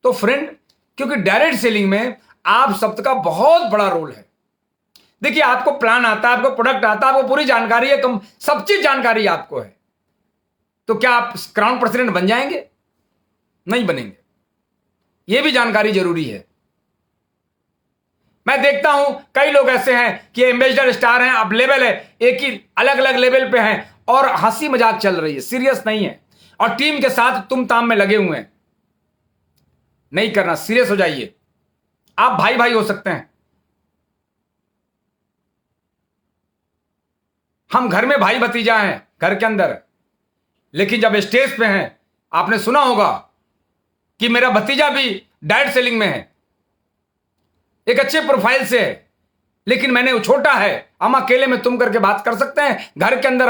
तो फ्रेंड, क्योंकि डायरेक्ट सेलिंग में आप शब्द का बहुत बड़ा रोल है। देखिए आपको प्लान आता है, आपको प्रोडक्ट आता है, आपको पूरी जानकारी है, कम सब चीज जानकारी आपको है, तो क्या आप क्राउन प्रेसिडेंट बन जाएंगे? नहीं बनेंगे। यह भी जानकारी जरूरी है। मैं देखता हूं कई लोग ऐसे हैं कि एम्बेसडर स्टार हैं, अब लेवल है एक ही, अलग अलग लेवल पे हैं और हंसी मजाक चल रही है, सीरियस नहीं है, और टीम के साथ तुम ताम में लगे हुए हैं। नहीं करना, सीरियस हो जाइए। आप भाई भाई हो सकते हैं, हम घर में भाई भतीजा हैं घर के अंदर, लेकिन जब स्टेज पे हैं, आपने सुना होगा कि मेरा भतीजा भी डायरेक्ट सेलिंग में है, एक अच्छे प्रोफाइल से है, लेकिन मैंने वो छोटा है, हम अकेले में तुम करके बात कर सकते हैं, घर के अंदर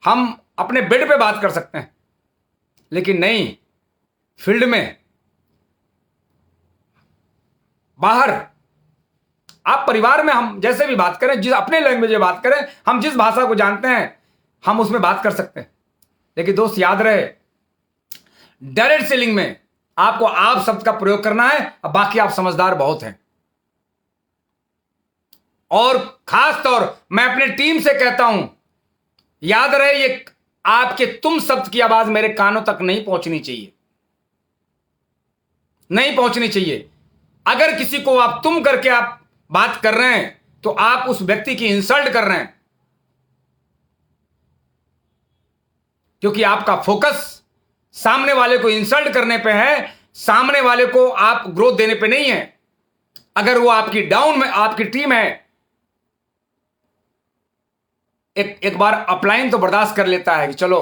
हम अपने बेड पे बात कर सकते हैं, लेकिन नहीं फील्ड में, बाहर आप परिवार में हम जैसे भी बात करें, जिस अपने लैंग्वेज में बात करें, हम जिस भाषा को जानते हैं हम उसमें बात कर सकते हैं। लेकिन दोस्त याद रहे, डायरेक्ट सेलिंग में आपको आप शब्द का प्रयोग करना है, अब बाकी आप समझदार बहुत हैं। और खास तौर मैं अपनी टीम से कहता हूं, याद रहे ये आपके तुम शब्द की आवाज मेरे कानों तक नहीं पहुंचनी चाहिए, नहीं पहुंचनी चाहिए। अगर किसी को आप तुम करके आप बात कर रहे हैं तो आप उस व्यक्ति की इंसल्ट कर रहे हैं, क्योंकि आपका फोकस सामने वाले को इंसल्ट करने पे है, सामने वाले को आप ग्रोथ देने पे नहीं है। अगर वो आपकी डाउन में आपकी टीम है, एक बार अपलाइन तो बर्दाश्त कर लेता है कि चलो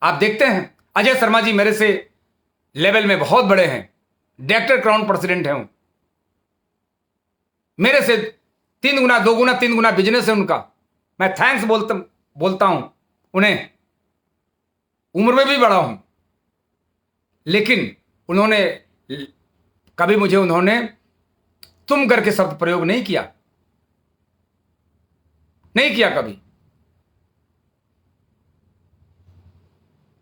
आप देखते हैं, अजय शर्मा जी मेरे से लेवल में बहुत बड़े हैं, डायरेक्टर क्राउन प्रेसिडेंट हैं, मेरे से 3 गुना 2 गुना 3 गुना बिजनेस है उनका। मैं थैंक्स बोलता हूं उन्हें, उम्र में भी बड़ा हूं, लेकिन उन्होंने कभी मुझे उन्होंने तुम करके शब्द प्रयोग नहीं किया, नहीं किया कभी।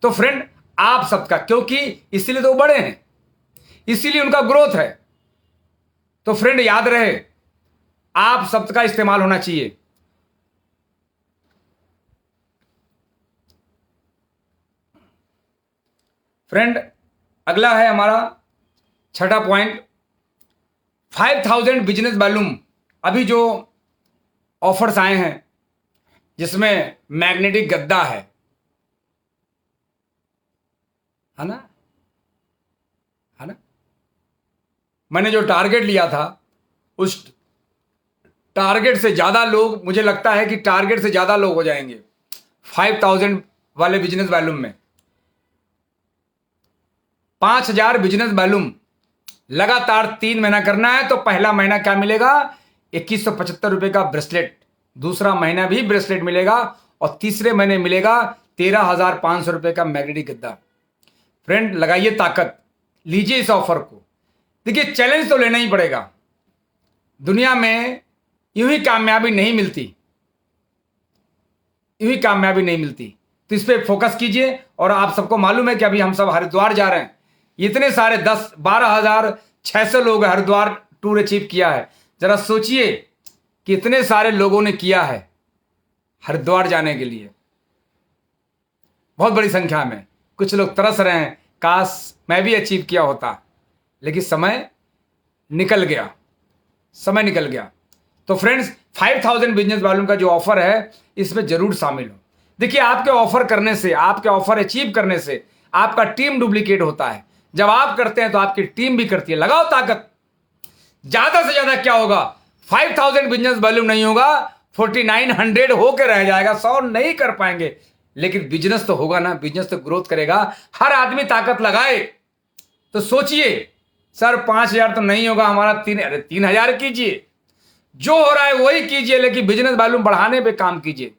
तो फ्रेंड आप सबका, क्योंकि इसीलिए तो वो बड़े हैं, इसीलिए उनका ग्रोथ है। तो फ्रेंड याद रहे, आप शब्द का इस्तेमाल होना चाहिए। फ्रेंड अगला है हमारा छठा पॉइंट, 5000 बिजनेस वॉल्यूम। अभी जो ऑफर्स आए हैं जिसमें मैग्नेटिक गद्दा है ना, है ना, मैंने जो टारगेट लिया था उस टारगेट से ज्यादा लोग, मुझे लगता है कि टारगेट से ज्यादा लोग हो जाएंगे 5000 वाले बिजनेस वॉल्यूम में। 5000 बिजनेस वॉल्यूम लगातार 3 महीना करना है, तो पहला महीना क्या मिलेगा, 2175 रुपए का ब्रेसलेट, दूसरा महीना भी ब्रेसलेट मिलेगा, और तीसरे महीने मिलेगा 13,500 रुपए का मैग्नेटिक गद्दा। फ्रेंड लगाइए ताकत, लीजिए इस ऑफर को। देखिए चैलेंज तो लेना ही पड़ेगा, दुनिया में यूं ही कामयाबी नहीं मिलती, यूं ही कामयाबी नहीं मिलती। तो इस पर फोकस कीजिए। और आप सबको मालूम है कि अभी हम सब हरिद्वार जा रहे हैं, इतने सारे 10-12,600 लोग हरिद्वार टूर अचीव किया है। जरा सोचिए कि इतने सारे लोगों ने किया है हरिद्वार जाने के लिए, बहुत बड़ी संख्या में। कुछ लोग तरस रहे हैं, काश मैं भी अचीव किया होता, लेकिन समय निकल गया, समय निकल गया। तो फ्रेंड्स 5000 बिजनेस वॉल्यूम का जो ऑफर है इसमें जरूर शामिल हो। देखिए आपके ऑफर करने से, आपके ऑफर अचीव करने से आपका टीम डुप्लीकेट होता है। जब आप करते हैं तो आपकी टीम भी करती है। लगाओ ताकत, ज्यादा से ज्यादा क्या होगा, 5000 बिजनेस वॉल्यूम नहीं होगा, 4900 होकर रह जाएगा, 100 नहीं कर पाएंगे, लेकिन बिजनेस तो होगा ना, बिजनेस तो ग्रोथ करेगा। हर आदमी ताकत लगाए। तो सोचिए सर 5000 तो नहीं होगा हमारा, 3000 कीजिए, जो हो रहा है वही कीजिए, लेकिन बिजनेस वॉल्यूम बढ़ाने पे काम कीजिए।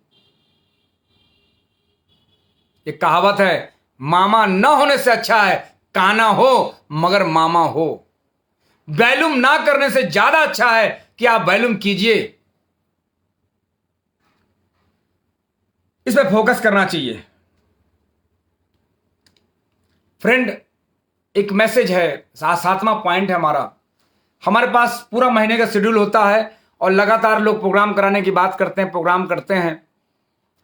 एक कहावत है, मामा न होने से अच्छा है काना हो मगर मामा हो। वॉल्यूम ना करने से ज्यादा अच्छा है कि आप वॉल्यूम कीजिए। इस पर फोकस करना चाहिए। फ्रेंड एक मैसेज है, 7वां पॉइंट है हमारा। हमारे पास पूरा महीने का शेड्यूल होता है और लगातार लोग प्रोग्राम कराने की बात करते हैं, प्रोग्राम करते हैं।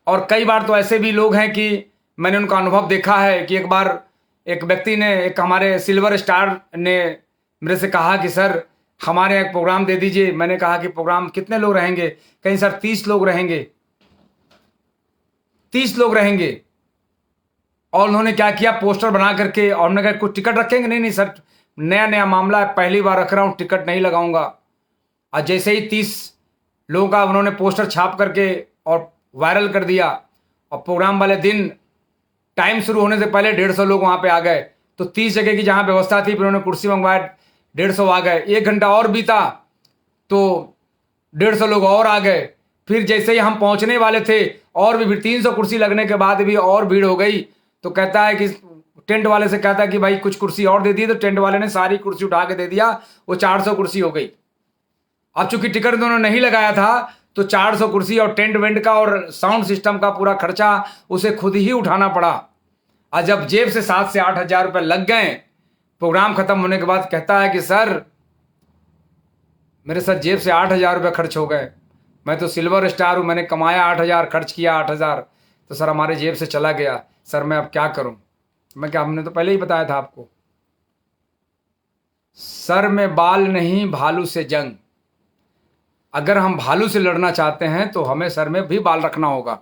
और कई बार तो ऐसे भी लोग हैं कि मैंने उनका अनुभव देखा है कि एक बार एक व्यक्ति ने, एक हमारे सिल्वर स्टार ने मेरे से कहा कि सर हमारे यहाँ एक प्रोग्राम दे दीजिए। मैंने कहा कि प्रोग्राम कितने लोग रहेंगे? कहीं सर 30 लोग रहेंगे, 30 लोग रहेंगे। और उन्होंने क्या किया, पोस्टर बना करके, और उन्होंने कहा कुछ टिकट रखेंगे? नहीं नहीं सर, नया नया मामला है, पहली बार रख रहा हूँ, टिकट नहीं लगाऊंगा। और जैसे ही 30 लोगों का उन्होंने पोस्टर छाप करके और वायरल कर दिया, और प्रोग्राम वाले दिन टाइम शुरू होने से पहले 150 लोग वहाँ पे आ गए। तो 30 जगह की जहाँ व्यवस्था थी, फिर उन्होंने कुर्सी मंगवाए, 150 आ गए। 1 घंटा और बीता तो 150 लोग और आ गए। फिर जैसे ही हम पहुँचने वाले थे, और भी 300 कुर्सी लगने के बाद भी और भीड़ हो गई। तो कहता है कि टेंट वाले से कहता है कि भाई कुछ कुर्सी और दे दी। तो टेंट वाले ने सारी कुर्सी उठा के दे दिया, वो 400 कुर्सी हो गई। अब चूंकि टिकट दोनों नहीं लगाया था, तो 400 कुर्सी और टेंट वेंट का और साउंड सिस्टम का पूरा खर्चा उसे खुद ही उठाना पड़ा। और जब जेब से 7 से 8 हजार रुपये लग गए, प्रोग्राम खत्म होने के बाद कहता है कि सर मेरे साथ जेब से 8 हजार रुपये खर्च हो गए, मैं तो सिल्वर स्टार हूँ, मैंने कमाया 8 हजार, खर्च किया 8 हजार, तो सर हमारे जेब से चला गया, सर मैं अब क्या करूँ? मैं क्या, हमने तो पहले ही बताया था आपको, सर में बाल नहीं भालू से जंग। अगर हम भालू से लड़ना चाहते हैं तो हमें सर में भी बाल रखना होगा,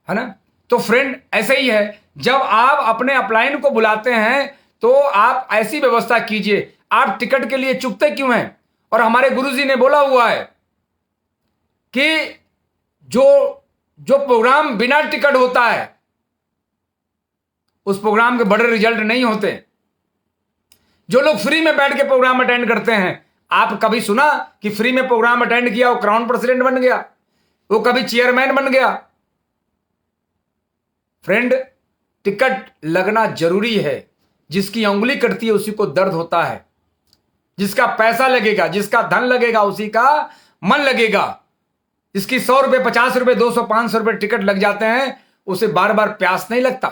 है ना? तो फ्रेंड ऐसे ही है, जब आप अपने अपलाइन को बुलाते हैं तो आप ऐसी व्यवस्था कीजिए। आप टिकट के लिए चुकते क्यों हैं? और हमारे गुरुजी ने बोला हुआ है कि जो प्रोग्राम बिना टिकट होता है उस प्रोग्राम के बड़े रिजल्ट नहीं होते। जो लोग फ्री में बैठ के प्रोग्राम अटेंड करते हैं, आप कभी सुना कि फ्री में प्रोग्राम अटेंड किया वो क्राउन प्रेसिडेंट बन गया, वो कभी चेयरमैन बन गया? फ्रेंड, टिकट लगना जरूरी है। जिसकी उंगली कटती है उसी को दर्द होता है, जिसका पैसा लगेगा, जिसका धन लगेगा, उसी का मन लगेगा। जिसकी 100 रुपए, 50 रुपए, 200, 500 रुपए टिकट लग जाते हैं, उसे बार बार प्यास नहीं लगता।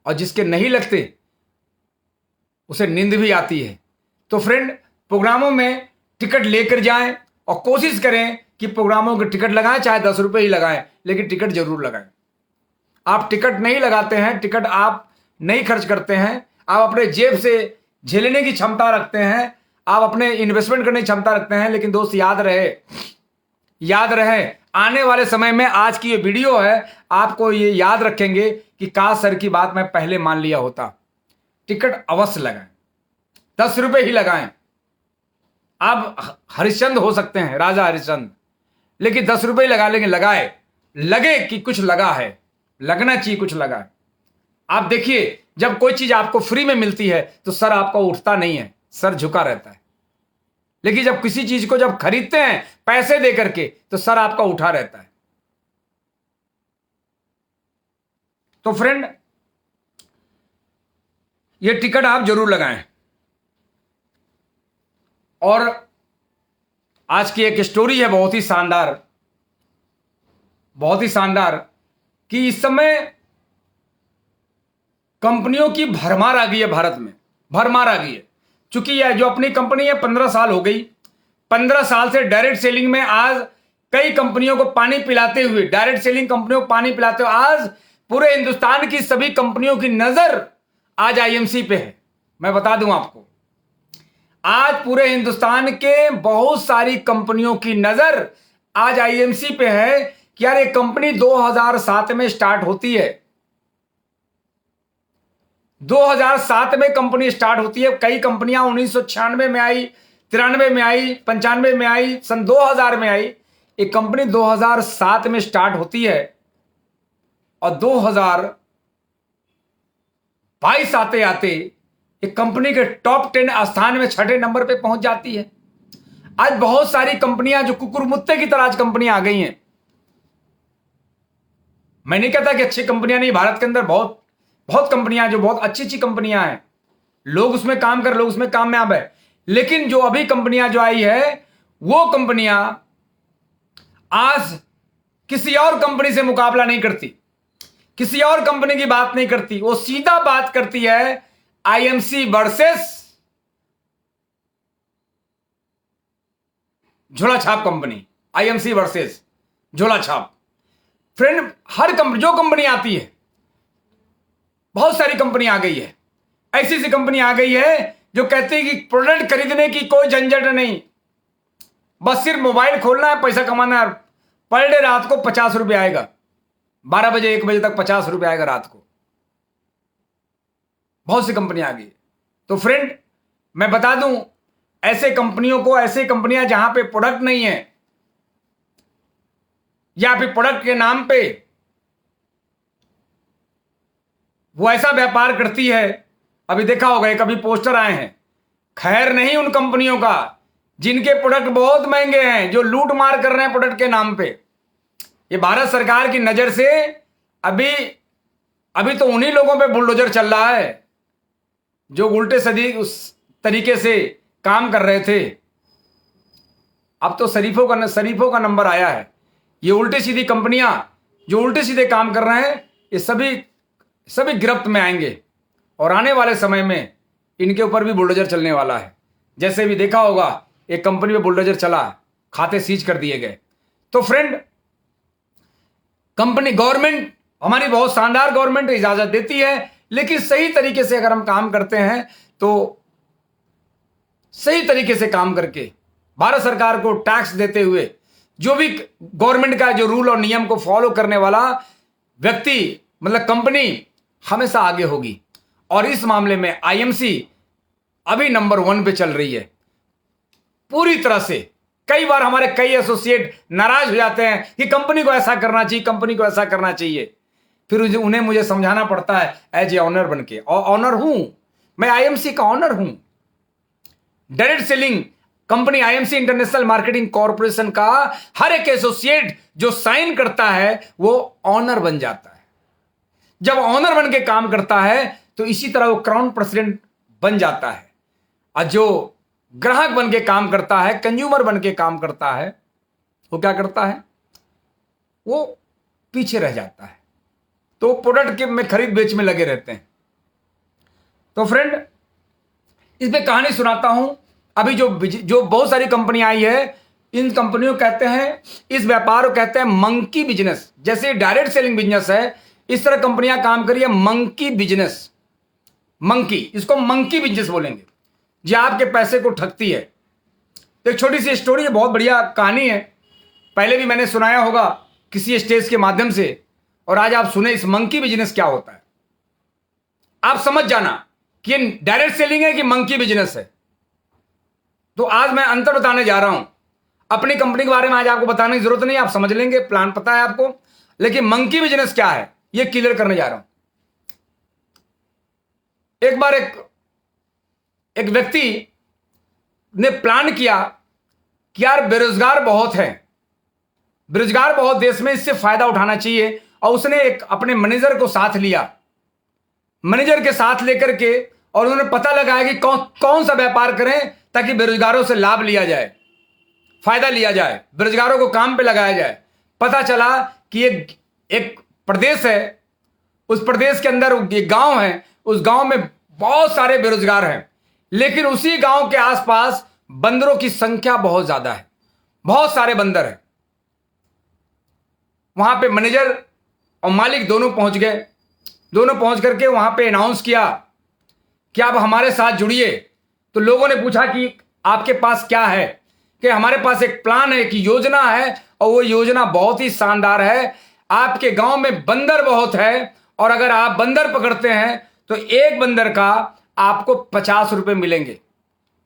और जिसके नहीं लगते उसे नींद भी आती है। तो फ्रेंड, प्रोग्रामों में टिकट लेकर जाएं और कोशिश करें कि प्रोग्रामों के टिकट लगाएं, चाहे 10 रुपए ही लगाएं, लेकिन टिकट जरूर लगाएं। आप टिकट नहीं लगाते हैं, टिकट आप नहीं खर्च करते हैं, आप अपने जेब से झेलने की क्षमता रखते हैं, आप अपने इन्वेस्टमेंट करने की क्षमता रखते हैं। लेकिन दोस्त याद रहे आने वाले समय में, आज की ये वीडियो है, आपको ये याद रखेंगे कि काश सर की बात मैं पहले मान लिया होता। टिकट अवश्य लगाएं, 10 रुपए ही लगाएं। आप हरिश्चंद्र हो सकते हैं, राजा हरिश्चंद्र, लेकिन 10 रुपए ही लगा लेंगे। लगे कि कुछ लगा है, लगना चाहिए कुछ लगा है। आप देखिए, जब कोई चीज आपको फ्री में मिलती है तो सर आपका उठता नहीं है, सर झुका रहता है। लेकिन जब किसी चीज को जब खरीदते हैं पैसे दे करके, तो सर आपका उठा रहता है। तो फ्रेंड, ये टिकट आप जरूर लगाएं। और आज की एक स्टोरी है बहुत ही शानदार कि इस समय कंपनियों की भरमार आ गई है, भारत में भरमार आ गई है। चूंकि यह जो अपनी कंपनी है 15 साल हो गई, 15 साल से डायरेक्ट सेलिंग में आज कई कंपनियों को पानी पिलाते हुए, डायरेक्ट सेलिंग कंपनियों को पानी पिलाते हुए आज पूरे हिंदुस्तान की सभी कंपनियों की नजर आज आईएमसी पे है। मैं बता दूं आपको, आज पूरे हिंदुस्तान के बहुत सारी कंपनियों की नजर आज आईएमसी पे है कि यार ये कंपनी 2007 में स्टार्ट होती है। 2007 में कंपनी स्टार्ट होती है। कई कंपनियां 1996 में आई, 93 में आई, 95 में आई, सन 2000 में आई। एक कंपनी 2007 में स्टार्ट होती है और 2022 आते आते एक कंपनी के टॉप 10 स्थान में 6ठे नंबर पे पहुंच जाती है। आज बहुत सारी कंपनियां जो कुकुरमुत्ते की तरह आज कंपनियां आ गई हैं। मैं नहीं कहता कि अच्छी कंपनियां नहीं, भारत के अंदर बहुत कंपनियां जो बहुत अच्छी कंपनियां हैं, लोग उसमें काम कर, लोग उसमें कामयाब है। लेकिन जो अभी कंपनियां जो आई है, वो कंपनियां आज किसी और कंपनी से मुकाबला नहीं करती, किसी और कंपनी की बात नहीं करती, वो सीधा बात करती है आईएमसी वर्सेस झोला छाप कंपनी, आईएमसी वर्सेस झोला छाप। फ्रेंड, हर कंपनी, जो कंपनी आती है, बहुत सारी कंपनी आ गई है, ऐसी सी कंपनी आ गई है जो कहती है कि प्रोडक्ट खरीदने की कोई झंझट नहीं, बस सिर्फ मोबाइल खोलना है, पैसा कमाना है। पर डे रात को 50 रुपये आएगा, 12 बजे 1 बजे तक 50 रुपये आएगा रात को। बहुत सी कंपनी आ गई। तो फ्रेंड, मैं बता दूं, ऐसे कंपनियों को, ऐसे कंपनियां जहां पे प्रोडक्ट नहीं है या फिर प्रोडक्ट के नाम पे वो ऐसा व्यापार करती है, अभी देखा होगा, कभी पोस्टर आए हैं, खैर नहीं उन कंपनियों का जिनके प्रोडक्ट बहुत महंगे हैं, जो लूट मार कर रहे हैं प्रोडक्ट के नाम पे। ये भारत सरकार की नजर से अभी तो उन्हीं लोगों पे बुलडोजर चल रहा है जो उल्टे सदी उस तरीके से काम कर रहे थे। अब तो शरीफों का नंबर आया है। ये उल्टे सीधी कंपनियां जो उल्टे सीधे काम कर रहे हैं, ये सभी गिरफ्त में आएंगे और आने वाले समय में इनके ऊपर भी बुलडोजर चलने वाला है। जैसे भी देखा होगा, एक कंपनी में बुलडोजर चला, खाते सीज कर दिए गए। तो फ्रेंड, कंपनी, गवर्नमेंट, हमारी बहुत शानदार गवर्नमेंट इजाजत देती है, लेकिन सही तरीके से अगर हम काम करते हैं तो सही तरीके से काम करके भारत सरकार को टैक्स देते हुए, जो भी गवर्नमेंट का जो रूल और नियम को फॉलो करने वाला व्यक्ति, मतलब कंपनी, हमेशा आगे होगी। और इस मामले में आईएमसी अभी नंबर 1 पे चल रही है पूरी तरह से। कई बार हमारे कई एसोसिएट नाराज हो जाते हैं कि कंपनी को ऐसा करना चाहिए, कंपनी को ऐसा करना चाहिए। फिर उन्हें मुझे समझाना पड़ता है एज ए ऑनर बन के, और ऑनर हूं मैं, आईएमसी का ऑनर हूं। Direct selling company IMC international marketing corporation का हर एक एसोसिएट जो साइन करता है वो ऑनर बन जाता है। जब ऑनर बन के काम करता है तो इसी तरह वो क्राउन प्रेसिडेंट बन जाता है। और जो ग्राहक बन के काम करता है, कंज्यूमर बन के काम करता है, वो क्या करता है? वो पीछे रह जाता है। तो प्रोडक्ट के में खरीद बेच में लगे रहते हैं। तो फ्रेंड, इसमें कहानी सुनाता हूं। अभी जो बहुत सारी कंपनी आई है, इन कंपनियों कहते हैं, इस व्यापार को कहते हैं मंकी बिजनेस। जैसे डायरेक्ट सेलिंग बिजनेस है, इस तरह कंपनियां काम करिए मंकी बिजनेस। मंकी, इसको मंकी बिजनेस बोलेंगे, जो आपके पैसे को ठगती है। एक छोटी सी स्टोरी है, बहुत बढ़िया कहानी है, पहले भी मैंने सुनाया होगा किसी स्टेज के माध्यम से, और आज आप सुने इस मंकी बिजनेस क्या होता है। आप समझ जाना कि ये डायरेक्ट सेलिंग है कि मंकी बिजनेस है। तो आज मैं अंतर बताने जा रहा हूं। अपनी कंपनी के बारे में आज आपको बताने की जरूरत नहीं, आप समझ लेंगे, प्लान पता है आपको, लेकिन मंकी बिजनेस क्या है ये क्लियर करने जा रहा हूं। एक बार एक व्यक्ति ने प्लान किया कि यार बेरोजगार बहुत है, बेरोजगार बहुत देश में, इससे फायदा उठाना चाहिए। और उसने एक अपने मैनेजर को साथ लिया, मैनेजर के साथ लेकर के, और उन्होंने पता लगाया कि कौन सा व्यापार करें ताकि बेरोजगारों से लाभ लिया जाए, फायदा लिया जाए, बेरोजगारों को काम पे लगाया जाए। पता चला कि एक प्रदेश है, उस प्रदेश के अंदर एक गांव है, उस गांव में बहुत सारे बेरोजगार हैं, लेकिन उसी गांव के आसपास बंदरों की संख्या बहुत ज्यादा है, बहुत सारे बंदर हैं। वहां पे मैनेजर और मालिक दोनों पहुंच गए। दोनों पहुंच करके वहां पे अनाउंस किया कि आप हमारे साथ जुड़िए। तो लोगों ने पूछा कि आपके पास क्या है? कि हमारे पास एक प्लान है, एक योजना है, और वो योजना बहुत ही शानदार है। आपके गांव में बंदर बहुत है, और अगर आप बंदर पकड़ते हैं तो एक बंदर का आपको 50 रुपए मिलेंगे।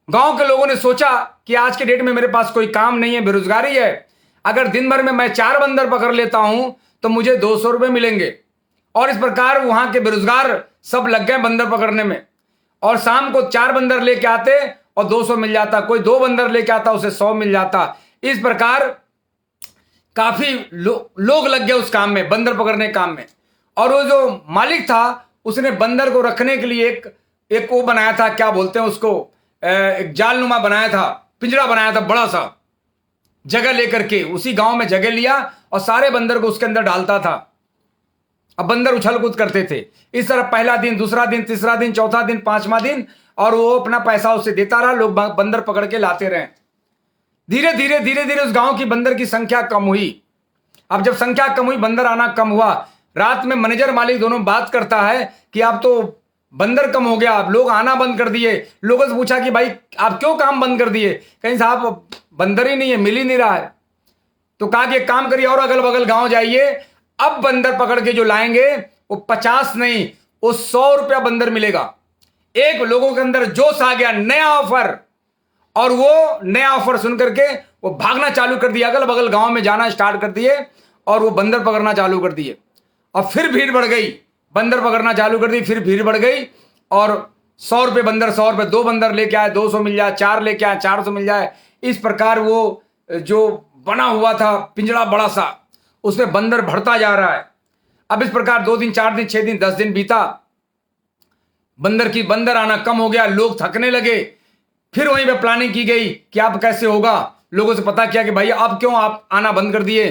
गांव के लोगों ने सोचा कि आज के डेट में मेरे पास कोई काम नहीं है, बेरोजगारी है, अगर दिन भर में मैं 4 बंदर पकड़ लेता हूं तो मुझे 200 रुपए मिलेंगे। और इस प्रकार वहां के बेरोजगार सब लग गए बंदर पकड़ने में, और शाम को 4 बंदर लेके आते और 200 मिल जाता, कोई 2 बंदर लेके आता उसे 100 मिल जाता। इस प्रकार काफी लोग लग गए उस काम में, बंदर पकड़ने काम में। और वो जो मालिक था उसने बंदर को रखने के लिए एक वो बनाया था, क्या बोलते हैं उसको, एक जालनुमा बनाया था, पिंजरा बनाया था, बड़ा सा जगह लेकर के उसी गांव में जगह लिया और सारे बंदर को उसके अंदर डालता था। अब बंदर उछल कूद करते थे। इस तरह पहला दिन, दूसरा दिन, तीसरा दिन, चौथा दिन, 5वां दिन, और वो अपना पैसा उसे देता रहा, लोग बंदर पकड़ के लाते रहे। धीरे धीरे धीरे धीरे उस गांव की बंदर की संख्या कम हुई। अब जब संख्या कम हुई, बंदर आना कम हुआ, रात में मैनेजर मालिक दोनों बात करता है कि आप तो बंदर कम हो गया, आप लोग आना बंद कर दिए। लोगों से पूछा कि भाई आप क्यों काम बंद कर दिए? कहीं साहब बंदर ही नहीं है, मिल ही नहीं रहा है। तो कहा कि एक काम करिए और अगल बगल गांव जाइए, अब बंदर पकड़ के जो लाएंगे वो 50 नहीं, वो 100 रुपया बंदर मिलेगा। एक लोगों के अंदर जोश आ गया, नया ऑफर, और वो नया ऑफर सुन करके वो भागना चालू कर दिया, अगल बगल गांव में जाना स्टार्ट कर दिए और वो बंदर पकड़ना चालू कर दिए। और फिर भीड़ बढ़ गई, बंदर पकड़ना चालू कर दी, फिर भीड़ बढ़ गई और 100 रुपये बंदर, 100 रुपये, 2 बंदर लेके आए 200 मिल जाए, 4 लेके आए 400 मिल जाए। इस प्रकार वो जो बना हुआ था पिंजड़ा बड़ा सा, उसमें बंदर बढ़ता जा रहा है। अब इस प्रकार 2 दिन 4 दिन 6 दिन 10 दिन बीता, बंदर आना कम हो गया, लोग थकने लगे। फिर वहीं पे प्लानिंग की गई कि अब कैसे होगा। लोगों से पता किया कि भाई अब क्यों आप आना बंद कर दिए?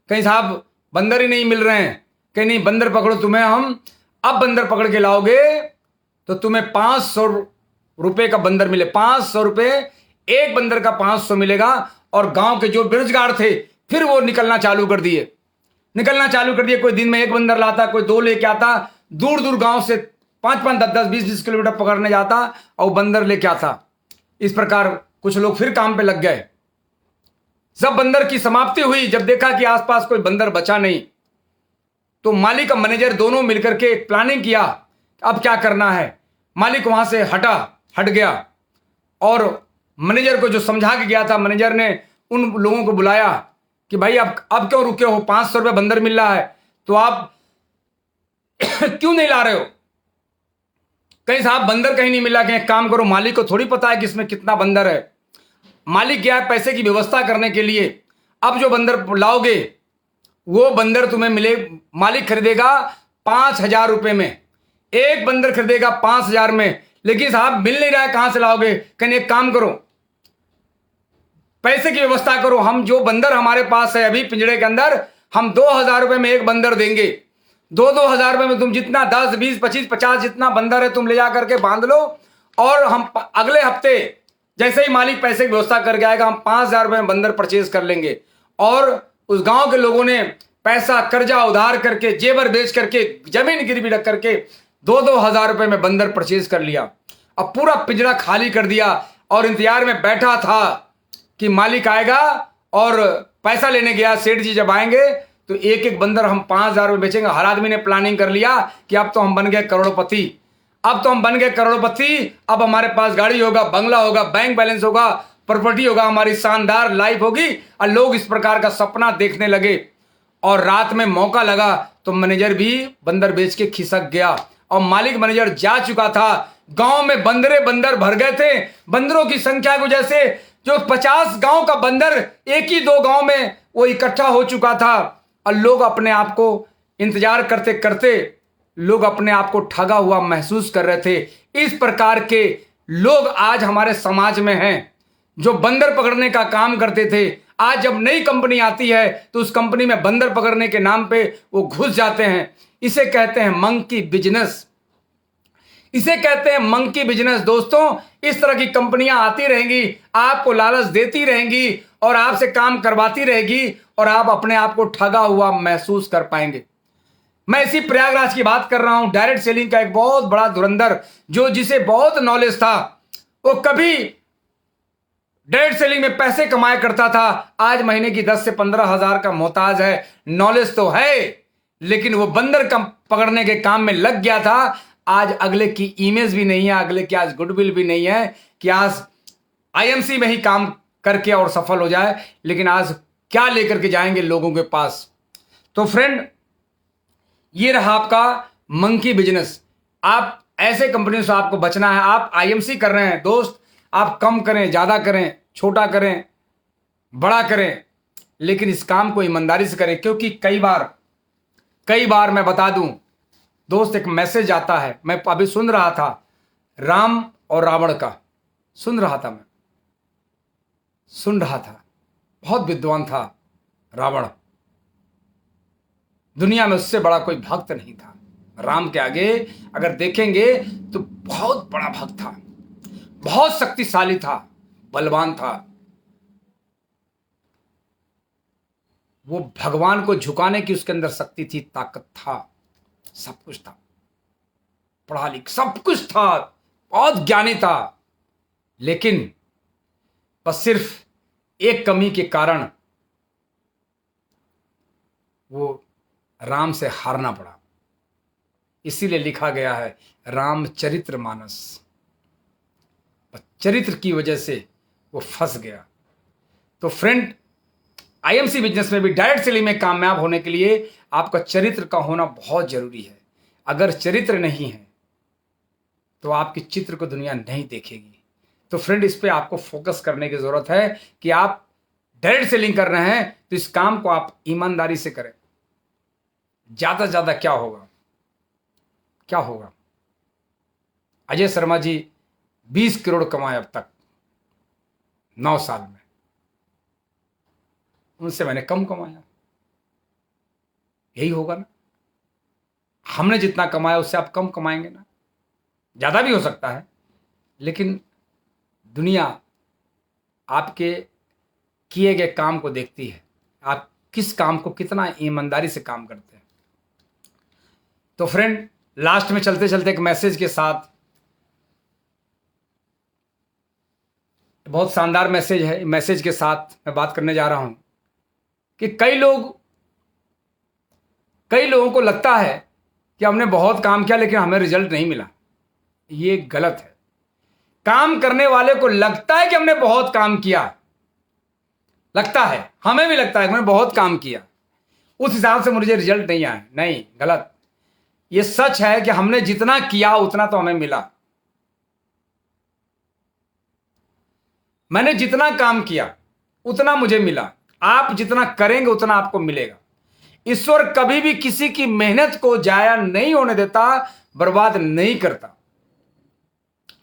कहीं साहब बंदर ही नहीं मिल रहे हैं। कहीं नहीं, बंदर पकड़ो, तुम्हें हम अब बंदर पकड़ के लाओगे तो तुम्हें 500 रुपये का बंदर मिले, 500 रुपये, एक बंदर का 500 मिलेगा। और गांव के जो बेरोजगार थे फिर वो निकलना चालू कर दिए। कोई दिन में 1 बंदर लाता, कोई 2 लेके आता, दूर दूर गांव से 5-5, 10-10, 20-20 किलोमीटर पकड़ने जाता और बंदर लेके आता। इस प्रकार कुछ लोग फिर काम पे लग गए। जब बंदर की समाप्ति हुई, जब देखा कि आसपास कोई बंदर बचा नहीं, तो मालिक और मैनेजर दोनों मिलकर के एक प्लानिंग किया, अब क्या करना है। मालिक वहां से हट गया और मैनेजर को जो समझा के गया था, मैनेजर ने उन लोगों को बुलाया कि भाई अब क्यों रुके हो? 500 रुपये बंदर मिल रहा है तो आप क्यों नहीं ला रहे हो? कहीं साहब बंदर कहीं नहीं मिला। कहीं एक काम करो, मालिक को थोड़ी पता है कि इसमें कितना बंदर है। मालिक गया है पैसे की व्यवस्था करने के लिए। अब जो बंदर लाओगे वो बंदर तुम्हें मिले, मालिक खरीदेगा 5,000 रुपये में, एक बंदर खरीदेगा 5,000 में। लेकिन साहब मिल नहीं रहा है, कहां से लाओगे? कहीं एक काम करो, पैसे की व्यवस्था करो, हम जो बंदर हमारे पास है अभी पिंजड़े के अंदर, हम 2,000 रुपये में एक बंदर देंगे। 2,000 रुपये में तुम जितना 10, 20, 25, 50 जितना बंदर है तुम ले जा करके बांध लो, और हम अगले हफ्ते जैसे ही मालिक पैसे की व्यवस्था करके आएगा, हम 5,000 रुपये में बंदर परचेज कर लेंगे। और उस गांव के लोगों ने पैसा कर्जा उधार करके, जेवर बेच करके, जमीन गिरवी रख करके 2,000 रुपये में बंदर परचेज कर लिया। अब पूरा पिंजरा खाली कर दिया और इंतजार में बैठा था कि मालिक आएगा और पैसा लेने गया। सेठ जी जब आएंगे तो एक एक बंदर हम 5,000 रुपये बेचेंगे। हर आदमी ने प्लानिंग कर लिया कि अब तो हम बन गए करोड़पति, अब हमारे पास गाड़ी होगा, बंगला होगा, बैंक बैलेंस होगा, प्रॉपर्टी होगा, हमारी शानदार लाइफ होगी। और लोग इस प्रकार का सपना देखने लगे। और रात में मौका लगा तो मैनेजर भी बंदर बेच के खिसक गया। और मालिक मैनेजर जा चुका था। गांव में बंदर भर गए थे। बंदरों की संख्या को जैसे जो 50 गांव का बंदर एक ही 2 गांव में वो इकट्ठा हो चुका था। और लोग अपने आप को इंतजार करते करते लोग अपने आप को ठगा हुआ महसूस कर रहे थे। इस प्रकार के लोग आज हमारे समाज में हैं जो बंदर पकड़ने का काम करते थे। आज जब नई कंपनी आती है तो उस कंपनी में बंदर पकड़ने के नाम पे वो घुस जाते हैं। इसे कहते हैं मंकी बिजनेस। दोस्तों, इस तरह की कंपनियां आती रहेंगी, आपको लालच देती रहेंगी और आपसे काम करवाती रहेगी और आप अपने आप को ठगा हुआ महसूस कर पाएंगे। मैं इसी प्रयागराज की बात कर रहा हूं। डायरेक्ट सेलिंग का एक बहुत बड़ा धुरंधर जिसे बहुत नॉलेज था, वो कभी डायरेक्ट सेलिंग में पैसे कमाया करता था, आज महीने की 10 से 15 हजार का मोहताज है। नॉलेज तो है लेकिन वो बंदर पकड़ने के काम में लग गया था। आज अगले की इमेज भी नहीं है, अगले की आज गुडविल भी नहीं है कि आज आईएमसी में ही काम करके और सफल हो जाए। लेकिन आज क्या लेकर के जाएंगे लोगों के पास? तो फ्रेंड, ये रहा आपका मंकी बिजनेस। आप ऐसे कंपनियों से आपको बचना है। आप आईएमसी कर रहे हैं दोस्त, आप कम करें, ज्यादा करें, छोटा करें, बड़ा करें, लेकिन इस काम को ईमानदारी से करें। क्योंकि कई बार मैं बता दूं दोस्त, एक मैसेज आता है। मैं अभी सुन रहा था राम और रावण का, सुन रहा था। बहुत विद्वान था रावण, दुनिया में उससे बड़ा कोई भक्त नहीं था। राम के आगे अगर देखेंगे तो बहुत बड़ा भक्त था, बहुत शक्तिशाली था, बलवान था। वो भगवान को झुकाने की उसके अंदर शक्ति थी, ताकत था, सब कुछ था, पढ़ा लिख सब कुछ था, बहुत ज्ञानी था, लेकिन बस सिर्फ एक कमी के कारण वो राम से हारना पड़ा। इसीलिए लिखा गया है रामचरितमानस। चरित्र की वजह से वो फंस गया। तो फ्रेंड, आईएमसी बिजनेस में भी डायरेक्ट सेलिंग में कामयाब होने के लिए आपका चरित्र का होना बहुत जरूरी है। अगर चरित्र नहीं है तो आपके चित्र को दुनिया नहीं देखेगी। तो फ्रेंड, इस पे आपको फोकस करने की जरूरत है कि आप डायरेक्ट सेलिंग कर रहे हैं तो इस काम को आप ईमानदारी से करें। ज्यादा से ज्यादा क्या होगा, क्या होगा? अजय शर्मा जी 20 करोड़ कमाए अब तक 9 साल में, उनसे मैंने कम कमाया। यही होगा ना, हमने जितना कमाया उससे आप कम कमाएंगे ना। ज्यादा भी हो सकता है, लेकिन दुनिया आपके किए गए काम को देखती है, आप किस काम को कितना ईमानदारी से काम करते हैं। तो फ्रेंड, लास्ट में चलते चलते एक मैसेज के साथ, बहुत शानदार मैसेज है, मैसेज के साथ मैं बात करने जा रहा हूं कि कई लोगों को लगता है कि हमने बहुत काम किया लेकिन हमें रिजल्ट नहीं मिला। ये गलत है। काम करने वाले को लगता है कि हमने बहुत काम किया, लगता है, हमें भी लगता है कि मैंने बहुत काम किया, उस हिसाब से मुझे रिजल्ट नहीं आया। नहीं, गलत। ये सच है कि हमने जितना किया उतना तो हमें मिला। मैंने जितना काम किया उतना मुझे मिला। आप जितना करेंगे उतना आपको मिलेगा। ईश्वर कभी भी किसी की मेहनत को जाया नहीं होने देता, बर्बाद नहीं करता।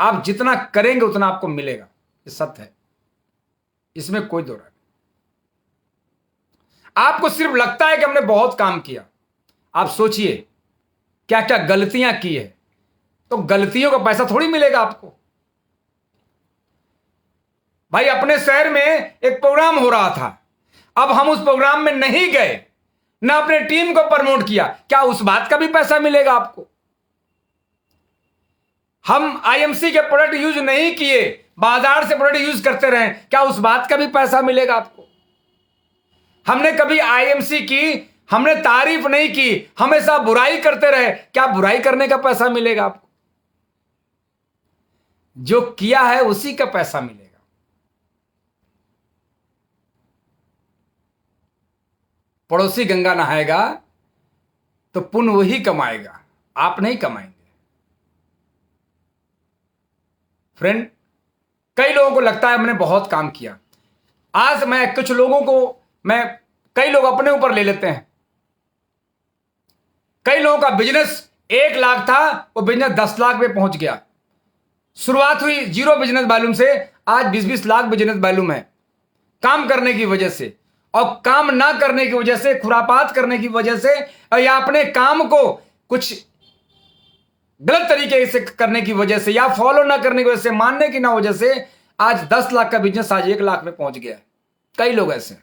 आप जितना करेंगे उतना आपको मिलेगा, ये सत्य है, इसमें कोई दो राय नहीं। आपको सिर्फ लगता है कि हमने बहुत काम किया। आप सोचिए क्या क्या गलतियां की है, तो गलतियों का पैसा थोड़ी मिलेगा आपको। भाई, अपने शहर में एक प्रोग्राम हो रहा था, अब हम उस प्रोग्राम में नहीं गए, ना अपने टीम को प्रमोट किया, क्या उस बात का भी पैसा मिलेगा आपको? हम आईएमसी के प्रोडक्ट यूज नहीं किए, बाजार से प्रोडक्ट यूज करते रहे, क्या उस बात का भी पैसा मिलेगा आपको? हमने कभी आईएमसी की, हमने तारीफ नहीं की, हमेशा बुराई करते रहे, क्या बुराई करने का पैसा मिलेगा आपको? जो किया है उसी का पैसा मिलेगा। पड़ोसी गंगा नहाएगा तो पुण्य वही कमाएगा, आप नहीं कमाएंगे। फ्रेंड, कई लोगों को लगता है मैंने बहुत काम किया। आज मैं कुछ लोगों को, कई लोग अपने ऊपर ले लेते हैं। कई लोगों का बिजनेस 1 लाख था, वो बिजनेस 10 लाख पे पहुंच गया। शुरुआत हुई 0 बिजनेस वॉल्यूम से, आज 20-20 लाख बिजनेस वॉल्यूम है, काम करने की वजह से। और काम ना करने की वजह से, खुरापात करने की वजह से, या अपने काम को कुछ गलत तरीके से करने की वजह से, या फॉलो ना करने की वजह से, मानने की ना वजह से, आज 10 लाख का बिजनेस आज 1 लाख में पहुंच गया है। कई लोग ऐसे।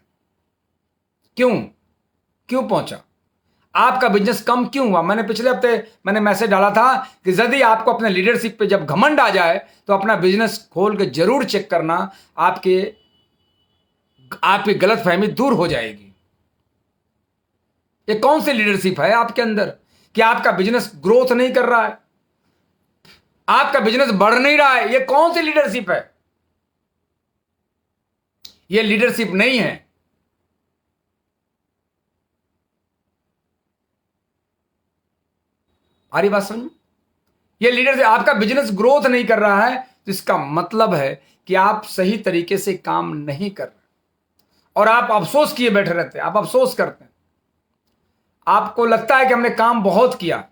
क्यों पहुंचा? आपका बिजनेस कम क्यों हुआ? मैंने पिछले हफ्ते मैसेज डाला था कि यदि आपको अपने लीडरशिप पे जब घमंड आ जाए तो अपना बिजनेस खोल के जरूर चेक करना, आपकी गलतफहमी दूर हो जाएगी। ये कौन सी लीडरशिप है आपके अंदर कि आपका बिजनेस ग्रोथ नहीं कर रहा है, आपका बिजनेस बढ़ नहीं रहा है? ये कौन सी लीडरशिप है? ये लीडरशिप नहीं है। आ रही बात समझ? ये लीडरशिप, आपका बिजनेस ग्रोथ नहीं कर रहा है तो इसका मतलब है कि आप सही तरीके से काम नहीं कर रहे और आप अफसोस किए बैठे रहते हैं। आप अफसोस करते हैं, आपको लगता है कि हमने काम बहुत किया।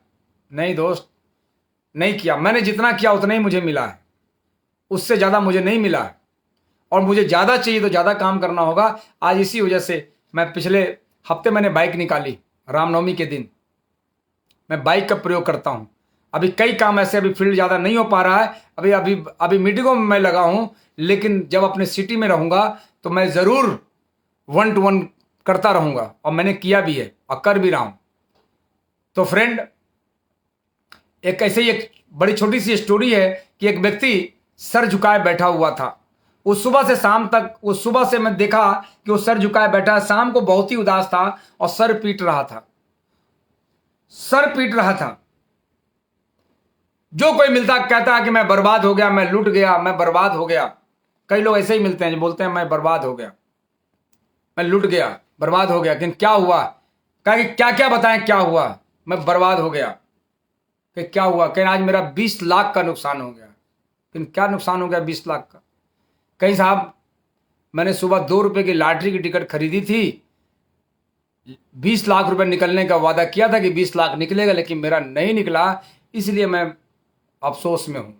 नहीं दोस्त, नहीं किया। मैंने जितना किया उतना ही मुझे मिला है, उससे ज्यादा मुझे नहीं मिला है, और मुझे ज्यादा चाहिए तो ज्यादा काम करना होगा। आज इसी वजह से मैं पिछले हफ्ते मैंने बाइक निकाली, रामनवमी के दिन मैं बाइक का प्रयोग करता हूं। अभी कई काम ऐसे, अभी फील्ड ज्यादा नहीं हो पा रहा है, अभी मीटिंगों में मैं लगा हूं, लेकिन जब अपने सिटी में रहूंगा तो मैं जरूर 1-to-1 करता रहूँगा, और मैंने किया भी है और कर भी रहा हूँ। तो फ्रेंड, एक ऐसे ही एक बड़ी छोटी सी स्टोरी है कि एक व्यक्ति सर झुकाए बैठा हुआ था। उस सुबह से शाम तक, उस सुबह से मैं देखा कि वो सर झुकाए बैठा, शाम को बहुत ही उदास था और सर पीट रहा था, सर पीट रहा था। जो कोई मिलता कहता है कि मैं बर्बाद हो गया, मैं लूट गया, मैं बर्बाद हो गया। कई लोग ऐसे ही मिलते हैं जो बोलते हैं मैं बर्बाद हो गया, मैं लूट गया, बर्बाद हो गया। लेकिन क्या हुआ? कहा कि क्या क्या बताएं क्या हुआ? मैं बर्बाद हो गया। कि क्या हुआ? कहीं आज मेरा 20 लाख का नुकसान हो गया। लेकिन क्या नुकसान हो गया 20 लाख का? कहीं साहब, मैंने सुबह 2 रुपए की लॉटरी की टिकट खरीदी थी, 20 लाख रुपए निकलने का वादा किया था कि 20 लाख निकलेगा, लेकिन मेरा नहीं निकला, इसलिए मैं अफसोस में हूं।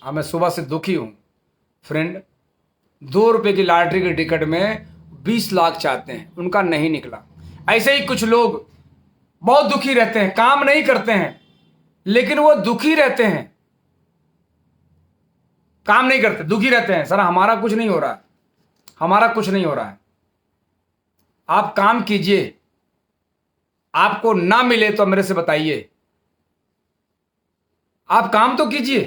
हाँ, मैं सुबह से दुखी हूं। फ्रेंड, 2 रुपए की लॉटरी की टिकट में 20 लाख चाहते हैं, उनका नहीं निकला। ऐसे ही कुछ लोग बहुत दुखी रहते हैं, काम नहीं करते हैं लेकिन वो दुखी रहते हैं, काम नहीं करते, दुखी रहते हैं। सर हमारा कुछ नहीं हो रहा है, हमारा कुछ नहीं हो रहा है। आप काम कीजिए, आपको ना मिले तो मेरे से बताइए। आप काम तो कीजिए,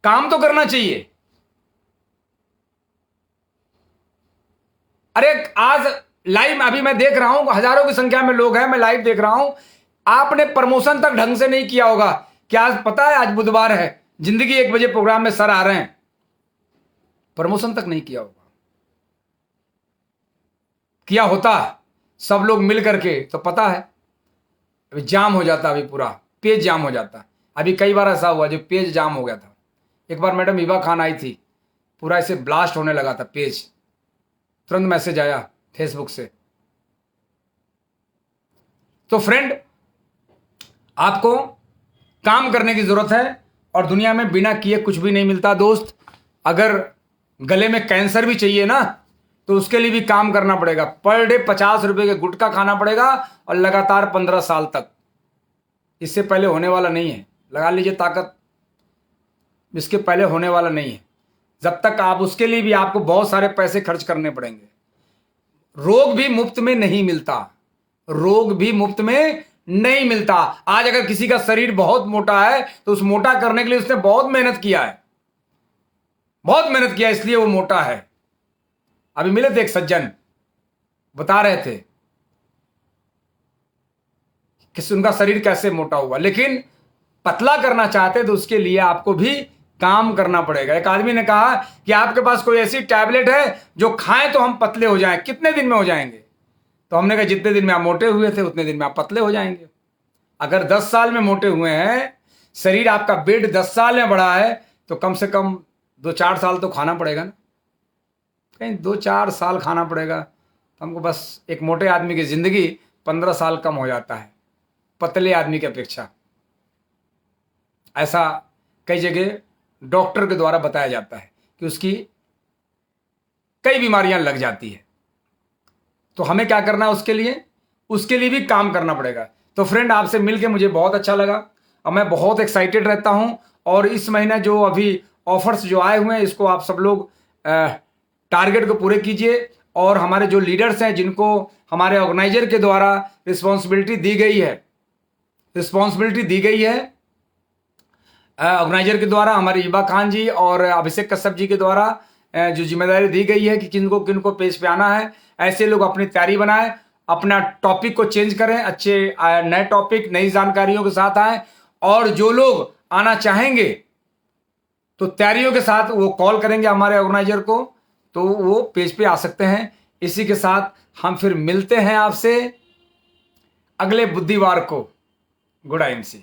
काम तो करना चाहिए। अरे आज लाइव अभी मैं देख रहा हूं, हजारों की संख्या में लोग हैं, मैं लाइव देख रहा हूं। आपने प्रमोशन तक ढंग से नहीं किया होगा। क्या आज पता है, आज बुधवार है, जिंदगी 1 बजे प्रोग्राम में सर आ रहे हैं, प्रमोशन तक नहीं किया होगा। किया होता सब लोग मिल करके तो पता है अभी जाम हो जाता, अभी पूरा पेज जाम हो जाता। अभी कई बार ऐसा हुआ जो पेज जाम हो गया था। एक बार मैडम हिबा खान आई थी, पूरा ऐसे ब्लास्ट होने लगा था पेज, तुरंत मैसेज आया फेसबुक से। तो फ्रेंड, आपको काम करने की जरूरत है और दुनिया में बिना किए कुछ भी नहीं मिलता दोस्त। अगर गले में कैंसर भी चाहिए ना तो उसके लिए भी काम करना पड़ेगा। पर डे 50 रुपए के गुटखा खाना पड़ेगा और लगातार 15 साल तक। इससे पहले होने वाला नहीं है, लगा लीजिए ताकत, इसके पहले होने वाला नहीं है। जब तक आप, उसके लिए भी आपको बहुत सारे पैसे खर्च करने पड़ेंगे। रोग भी मुफ्त में नहीं मिलता, रोग भी मुफ्त में नहीं मिलता। आज अगर किसी का शरीर बहुत मोटा है तो उस मोटा करने के लिए उसने बहुत मेहनत किया है, बहुत मेहनत किया, इसलिए वो मोटा है। अभी मिले थे एक सज्जन, बता रहे थे कि उनका शरीर कैसे मोटा हुआ, लेकिन पतला करना चाहते तो उसके लिए आपको भी काम करना पड़ेगा। एक आदमी ने कहा कि आपके पास कोई ऐसी टैबलेट है जो खाएं तो हम पतले हो जाएं, कितने दिन में हो जाएंगे? तो हमने कहा जितने दिन में आप मोटे हुए थे उतने दिन में आप पतले हो जाएंगे। अगर 10 साल में मोटे हुए हैं, शरीर आपका वेट 10 साल में बढ़ा है, तो कम से कम 2-4 साल तो खाना पड़ेगा ना, कहीं 2-4 साल खाना पड़ेगा। तो हमको बस एक मोटे आदमी की जिंदगी 15 साल कम हो जाता है पतले आदमी की अपेक्षा। ऐसा कई जगह डॉक्टर के द्वारा बताया जाता है कि उसकी कई बीमारियां लग जाती है। तो हमें क्या करना है उसके लिए भी काम करना पड़ेगा। तो फ्रेंड, आपसे मिलके मुझे बहुत अच्छा लगा और मैं बहुत एक्साइटेड रहता हूं। और इस महीने जो अभी ऑफर्स जो आए हुए हैं, इसको आप सब लोग टारगेट को पूरे कीजिए। और हमारे जो लीडर्स हैं, जिनको हमारे ऑर्गेनाइजर के द्वारा रिस्पॉन्सिबिलिटी दी गई है ऑर्गेनाइजर के द्वारा, हमारे हिबा खान जी और अभिषेक कश्यप जी के द्वारा जो जिम्मेदारी दी गई है कि किनको पेज पे आना है, ऐसे लोग अपनी तैयारी बनाएं, अपना टॉपिक को चेंज करें, अच्छे नए टॉपिक, नई जानकारियों के साथ आएं। और जो लोग आना चाहेंगे तो तैयारियों के साथ वो कॉल करेंगे हमारे ऑर्गेनाइजर को, तो वो पेज पे आ सकते हैं। इसी के साथ हम फिर मिलते हैं आपसे अगले बुधवार को। Good IMC।